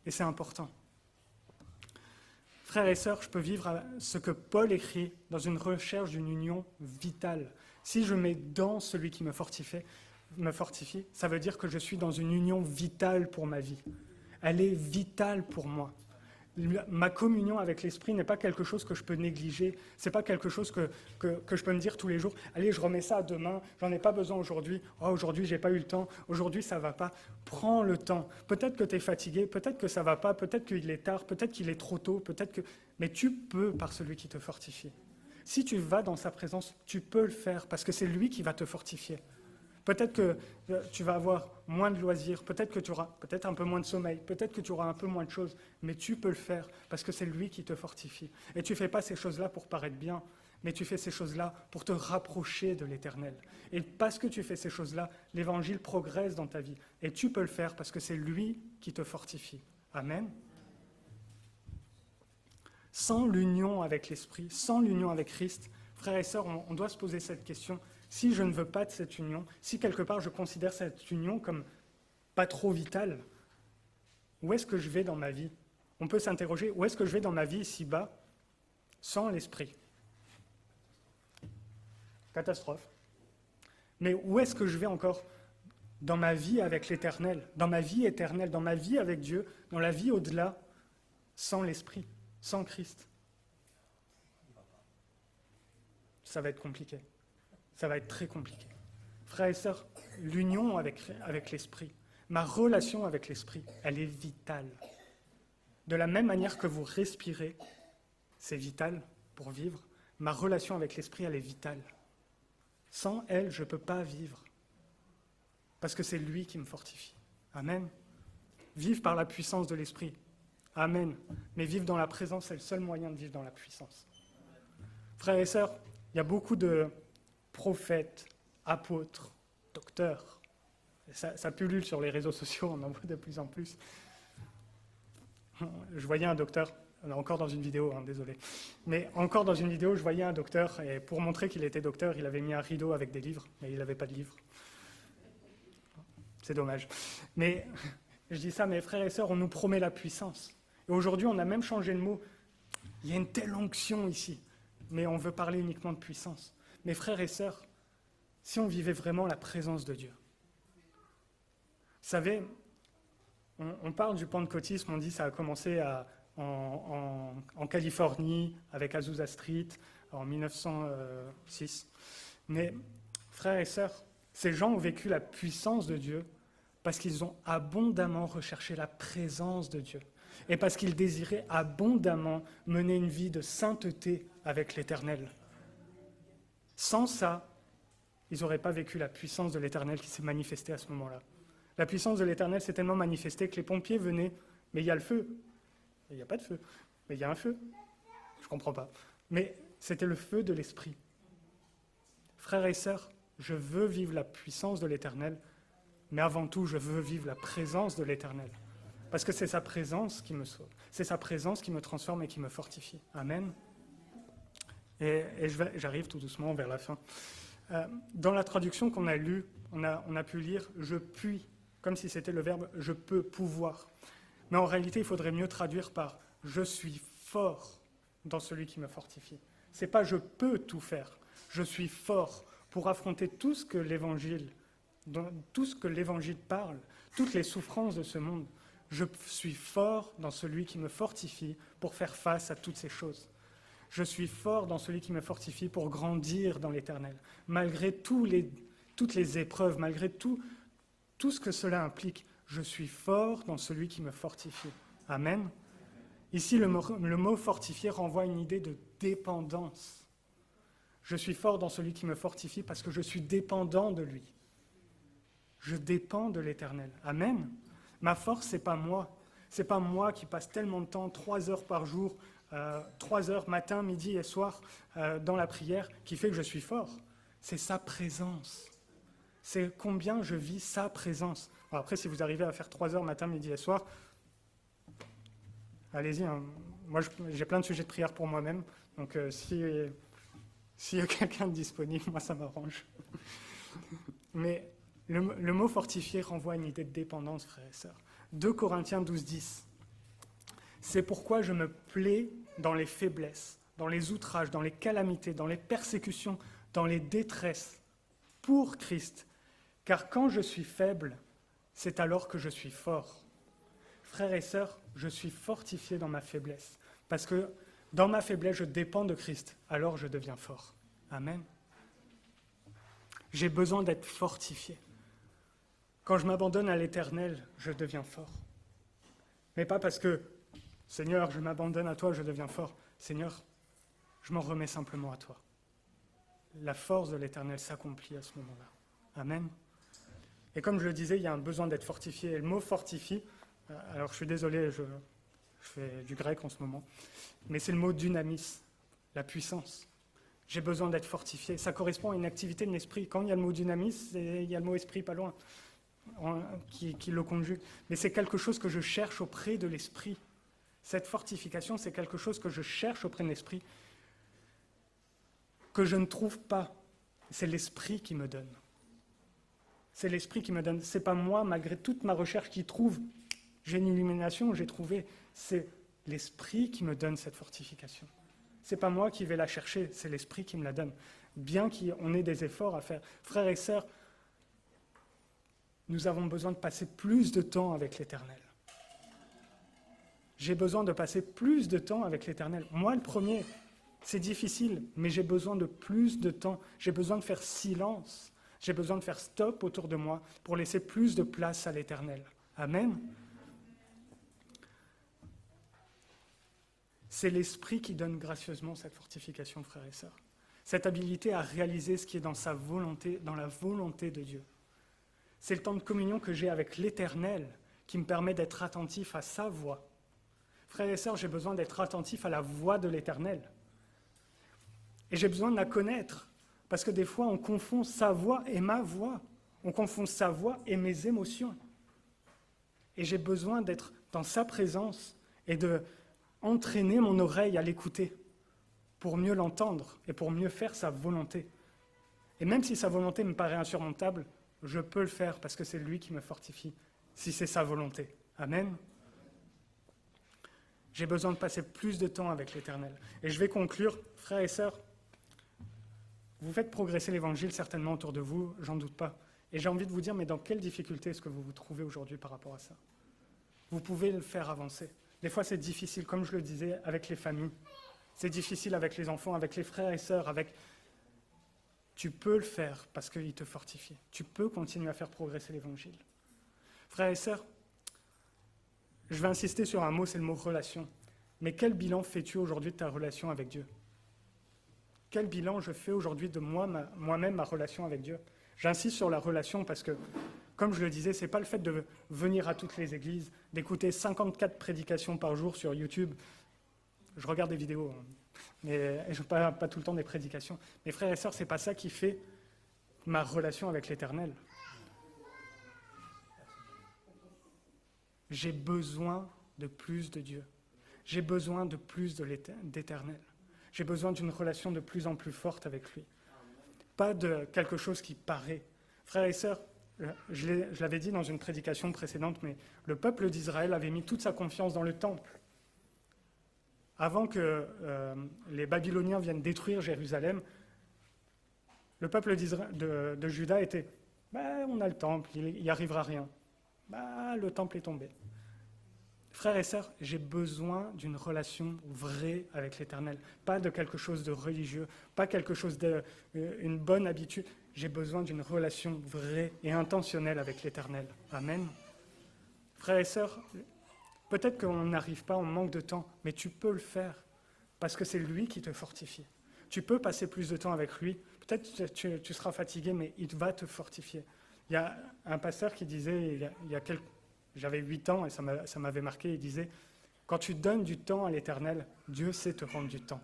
Et c'est important. Frères et sœurs, je peux vivre ce que Paul écrit dans une recherche d'une union vitale. Si je mets dans celui qui me fortifie, ça veut dire que je suis dans une union vitale pour ma vie. Elle est vitale pour moi. Ma communion avec l'Esprit n'est pas quelque chose que je peux négliger. C'est pas quelque chose que je peux me dire tous les jours. Allez, je remets ça à demain. J'en ai pas besoin aujourd'hui. Oh, aujourd'hui, j'ai pas eu le temps. Aujourd'hui, ça va pas. Prends le temps. Peut-être que tu es fatigué. Peut-être que ça va pas. Peut-être qu'il est tard. Peut-être qu'il est trop tôt. Mais tu peux par celui qui te fortifie. Si tu vas dans sa présence, tu peux le faire parce que c'est lui qui va te fortifier. Peut-être que tu vas avoir moins de loisirs, peut-être que tu auras peut-être un peu moins de sommeil, peut-être que tu auras un peu moins de choses, mais tu peux le faire parce que c'est lui qui te fortifie. Et tu ne fais pas ces choses-là pour paraître bien, mais tu fais ces choses-là pour te rapprocher de l'Éternel. Et parce que tu fais ces choses-là, l'Évangile progresse dans ta vie. Et tu peux le faire parce que c'est lui qui te fortifie. Amen. Sans l'union avec l'Esprit, sans l'union avec Christ, frères et sœurs, on doit se poser cette question. Si je ne veux pas de cette union, si quelque part je considère cette union comme pas trop vitale, où est-ce que je vais dans ma vie? On peut s'interroger, où est-ce que je vais dans ma vie ici-bas sans l'Esprit? Catastrophe. Mais où est-ce que je vais encore dans ma vie avec l'Éternel, dans ma vie éternelle, dans ma vie avec Dieu, dans la vie au-delà, sans l'Esprit, sans Christ? Ça va être compliqué. Ça va être très compliqué. Frères et sœurs, l'union avec l'Esprit, ma relation avec l'Esprit, elle est vitale. De la même manière que vous respirez, c'est vital pour vivre, ma relation avec l'Esprit, elle est vitale. Sans elle, je ne peux pas vivre, parce que c'est lui qui me fortifie. Amen. Vivre par la puissance de l'Esprit. Amen. Mais vivre dans la présence, c'est le seul moyen de vivre dans la puissance. Frères et sœurs, il y a beaucoup de prophètes, apôtres, docteurs. Ça pullule sur les réseaux sociaux, on en voit de plus en plus. Je voyais un docteur, encore dans une vidéo, désolé, mais encore dans une vidéo, je voyais un docteur, et pour montrer qu'il était docteur, il avait mis un rideau avec des livres, mais il n'avait pas de livres. C'est dommage. Mais je dis ça, mes frères et sœurs, on nous promet la puissance. Et aujourd'hui, on a même changé le mot. Il y a une telle onction ici, mais on veut parler uniquement de puissance. Mes frères et sœurs, si on vivait vraiment la présence de Dieu. Vous savez, on parle du pentecôtisme, on dit que ça a commencé en Californie, avec Azusa Street, en 1906. Mais, frères et sœurs, ces gens ont vécu la puissance de Dieu parce qu'ils ont abondamment recherché la présence de Dieu et parce qu'ils désiraient abondamment mener une vie de sainteté avec l'Éternel. Sans ça, ils n'auraient pas vécu la puissance de l'Éternel qui s'est manifestée à ce moment-là. La puissance de l'Éternel s'est tellement manifestée que les pompiers venaient, mais il y a le feu. Il n'y a pas de feu, mais il y a un feu. Je ne comprends pas. Mais c'était le feu de l'Esprit. Frères et sœurs, je veux vivre la puissance de l'Éternel, mais avant tout, je veux vivre la présence de l'Éternel. Parce que c'est sa présence qui me sauve. C'est sa présence qui me transforme et qui me fortifie. Amen. Et j'arrive tout doucement vers la fin. Dans la traduction qu'on a lue, on a pu lire « je puis », comme si c'était le verbe « je peux pouvoir ». Mais en réalité, il faudrait mieux traduire par « je suis fort dans celui qui me fortifie ». Ce n'est pas « je peux tout faire », je suis fort pour affronter tout ce que l'Évangile parle, toutes les souffrances de ce monde. Je suis fort dans celui qui me fortifie pour faire face à toutes ces choses. Je suis fort dans celui qui me fortifie pour grandir dans l'Éternel. Malgré toutes les épreuves, malgré tout ce que cela implique, je suis fort dans celui qui me fortifie. Amen. Ici, le mot fortifier renvoie à une idée de dépendance. Je suis fort dans celui qui me fortifie parce que je suis dépendant de lui. Je dépends de l'Éternel. Amen. Ma force, ce n'est pas moi. Ce n'est pas moi qui passe tellement de temps, 3 heures par jour, 3 heures matin, midi et soir dans la prière, qui fait que je suis fort. C'est sa présence. C'est combien je vis sa présence. Bon, après, si vous arrivez à faire 3 heures matin, midi et soir, allez-y. Hein. Moi, j'ai plein de sujets de prière pour moi-même. Donc, s'il y a quelqu'un de disponible, moi, ça m'arrange. Mais le mot fortifier renvoie à une idée de dépendance, frères et sœurs. 2 Corinthiens 12, 10. C'est pourquoi je me plais dans les faiblesses, dans les outrages, dans les calamités, dans les persécutions, dans les détresses, pour Christ. Car quand je suis faible, c'est alors que je suis fort. Frères et sœurs, je suis fortifié dans ma faiblesse. Parce que dans ma faiblesse, je dépends de Christ, alors je deviens fort. Amen. J'ai besoin d'être fortifié. Quand je m'abandonne à l'Éternel, je deviens fort. Mais pas parce que, Seigneur, je m'abandonne à toi, je deviens fort. Seigneur, je m'en remets simplement à toi. La force de l'Éternel s'accomplit à ce moment-là. Amen. Et comme je le disais, il y a un besoin d'être fortifié. Et le mot fortifie, alors je suis désolé, je fais du grec en ce moment, mais c'est le mot dynamis, la puissance. J'ai besoin d'être fortifié. Ça correspond à une activité de l'esprit. Quand il y a le mot dynamis, il y a le mot esprit pas loin, qui le conjugue. Mais c'est quelque chose que je cherche auprès de l'esprit. Cette fortification, c'est quelque chose que je cherche auprès de l'esprit, que je ne trouve pas. C'est l'esprit qui me donne. C'est l'esprit qui me donne. C'est pas moi, malgré toute ma recherche, qui trouve. J'ai une illumination, j'ai trouvé. C'est l'esprit qui me donne cette fortification. C'est pas moi qui vais la chercher, c'est l'esprit qui me la donne. Bien qu'on ait des efforts à faire. Frères et sœurs, nous avons besoin de passer plus de temps avec l'Éternel. J'ai besoin de passer plus de temps avec l'Éternel. Moi, le premier, c'est difficile, mais j'ai besoin de plus de temps. J'ai besoin de faire silence. J'ai besoin de faire stop autour de moi pour laisser plus de place à l'Éternel. Amen. C'est l'Esprit qui donne gracieusement cette fortification, frères et sœurs. Cette habilité à réaliser ce qui est dans sa volonté, dans la volonté de Dieu. C'est le temps de communion que j'ai avec l'Éternel qui me permet d'être attentif à sa voix. Frères et sœurs, j'ai besoin d'être attentif à la voix de l'Éternel. Et j'ai besoin de la connaître, parce que des fois, on confond sa voix et ma voix. On confond sa voix et mes émotions. Et j'ai besoin d'être dans sa présence et de entraîner mon oreille à l'écouter pour mieux l'entendre et pour mieux faire sa volonté. Et même si sa volonté me paraît insurmontable, je peux le faire parce que c'est lui qui me fortifie, si c'est sa volonté. Amen. J'ai besoin de passer plus de temps avec l'Éternel. Et je vais conclure, frères et sœurs, vous faites progresser l'Évangile certainement autour de vous, j'en doute pas. Et j'ai envie de vous dire, mais dans quelle difficulté est-ce que vous vous trouvez aujourd'hui par rapport à ça? Vous pouvez le faire avancer. Des fois, c'est difficile, comme je le disais, avec les familles. C'est difficile avec les enfants, avec les frères et sœurs, avec... Tu peux le faire parce qu'il te fortifie. Tu peux continuer à faire progresser l'Évangile. Frères et sœurs, je vais insister sur un mot, c'est le mot relation. Mais quel bilan fais-tu aujourd'hui de ta relation avec Dieu? Quel bilan je fais aujourd'hui de moi-même, ma relation avec Dieu? J'insiste sur la relation parce que, comme je le disais, ce n'est pas le fait de venir à toutes les églises, d'écouter 54 prédications par jour sur YouTube. Je regarde des vidéos, mais je pas tout le temps des prédications. Mes frères et sœurs, ce n'est pas ça qui fait ma relation avec l'Éternel. J'ai besoin de plus de Dieu. J'ai besoin de plus d'Éternel. J'ai besoin d'une relation de plus en plus forte avec lui. Pas de quelque chose qui paraît. Frères et sœurs, je l'avais dit dans une prédication précédente, mais le peuple d'Israël avait mis toute sa confiance dans le temple. Avant que les Babyloniens viennent détruire Jérusalem, le peuple de Juda était « on a le temple, il n'y arrivera rien. Le temple est tombé. » Frères et sœurs, j'ai besoin d'une relation vraie avec l'Éternel, pas de quelque chose de religieux, pas quelque chose d'une bonne habitude. J'ai besoin d'une relation vraie et intentionnelle avec l'Éternel. Amen. Frères et sœurs, Peut-être qu'on n'arrive pas, on manque de temps, mais tu peux le faire parce que c'est lui qui te fortifie. Tu peux passer plus de temps avec lui. Peut-être que tu seras fatigué, mais il va te fortifier. Il y a un pasteur qui disait, j'avais 8 ans et ça m'avait marqué, il disait, quand tu donnes du temps à l'Éternel, Dieu sait te rendre du temps.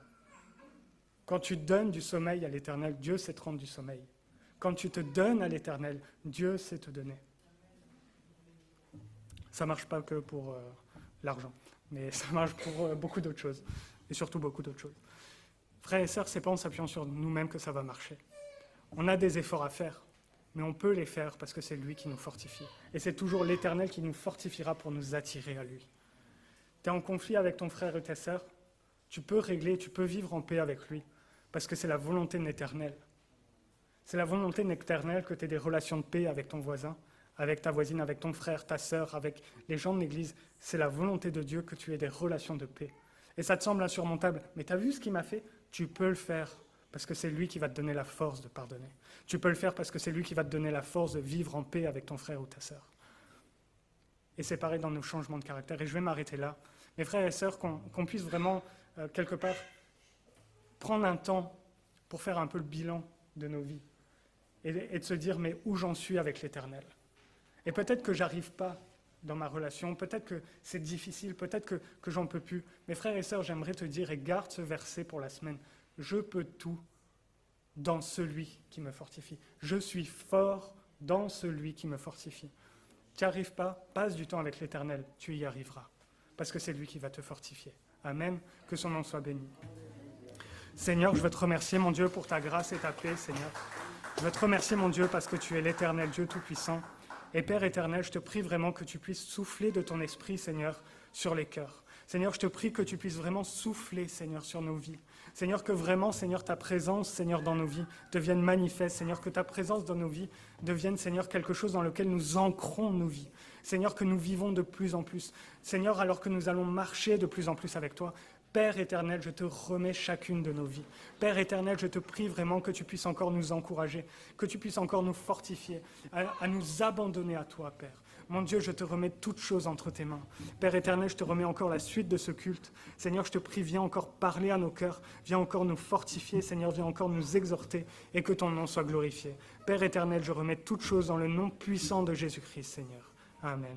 Quand tu donnes du sommeil à l'Éternel, Dieu sait te rendre du sommeil. Quand tu te donnes à l'Éternel, Dieu sait te donner. Ça ne marche pas que pour l'argent, mais ça marche pour beaucoup d'autres choses, et surtout beaucoup d'autres choses. Frères et sœurs, ce n'est pas en s'appuyant sur nous-mêmes que ça va marcher. On a des efforts à faire, mais on peut les faire parce que c'est lui qui nous fortifie. Et c'est toujours l'Éternel qui nous fortifiera pour nous attirer à lui. Tu es en conflit avec ton frère et ta sœur, tu peux régler, tu peux vivre en paix avec lui, parce que c'est la volonté de l'Éternel. C'est la volonté de l'Éternel que tu aies des relations de paix avec ton voisin, avec ta voisine, avec ton frère, ta sœur, avec les gens de l'Église. C'est la volonté de Dieu que tu aies des relations de paix. Et ça te semble insurmontable, mais tu as vu ce qu'il m'a fait? Tu peux le faire, parce que c'est lui qui va te donner la force de pardonner. Tu peux le faire parce que c'est lui qui va te donner la force de vivre en paix avec ton frère ou ta sœur. Et c'est pareil dans nos changements de caractère. Et je vais m'arrêter là. Mes frères et sœurs, qu'on puisse vraiment, quelque part, prendre un temps pour faire un peu le bilan de nos vies. Et de se dire, mais où j'en suis avec l'Éternel? Et peut-être que j'arrive pas dans ma relation, peut-être que c'est difficile, peut-être que j'en peux plus. Mes frères et sœurs, j'aimerais te dire, et garde ce verset pour la semaine, je peux tout dans celui qui me fortifie. Je suis fort dans celui qui me fortifie. Tu n'y arrives pas, passe du temps avec l'Éternel, tu y arriveras, parce que c'est lui qui va te fortifier. Amen, que son nom soit béni. Seigneur, je veux te remercier, mon Dieu, pour ta grâce et ta paix, Seigneur. Je veux te remercier, mon Dieu, parce que tu es l'Éternel Dieu Tout-Puissant. Et Père éternel, je te prie vraiment que tu puisses souffler de ton esprit, Seigneur, sur les cœurs. Seigneur, je te prie que tu puisses vraiment souffler, Seigneur, sur nos vies. Seigneur, que vraiment, Seigneur, ta présence, Seigneur, dans nos vies devienne manifeste. Seigneur, que ta présence dans nos vies devienne, Seigneur, quelque chose dans lequel nous ancrons nos vies. Seigneur, que nous vivons de plus en plus. Seigneur, alors que nous allons marcher de plus en plus avec toi. Père éternel, je te remets chacune de nos vies. Père éternel, je te prie vraiment que tu puisses encore nous encourager, que tu puisses encore nous fortifier, à nous abandonner à toi, Père. Mon Dieu, je te remets toutes choses entre tes mains. Père éternel, je te remets encore la suite de ce culte. Seigneur, je te prie, viens encore parler à nos cœurs, viens encore nous fortifier, Seigneur, viens encore nous exhorter et que ton nom soit glorifié. Père éternel, je remets toutes choses dans le nom puissant de Jésus-Christ, Seigneur. Amen.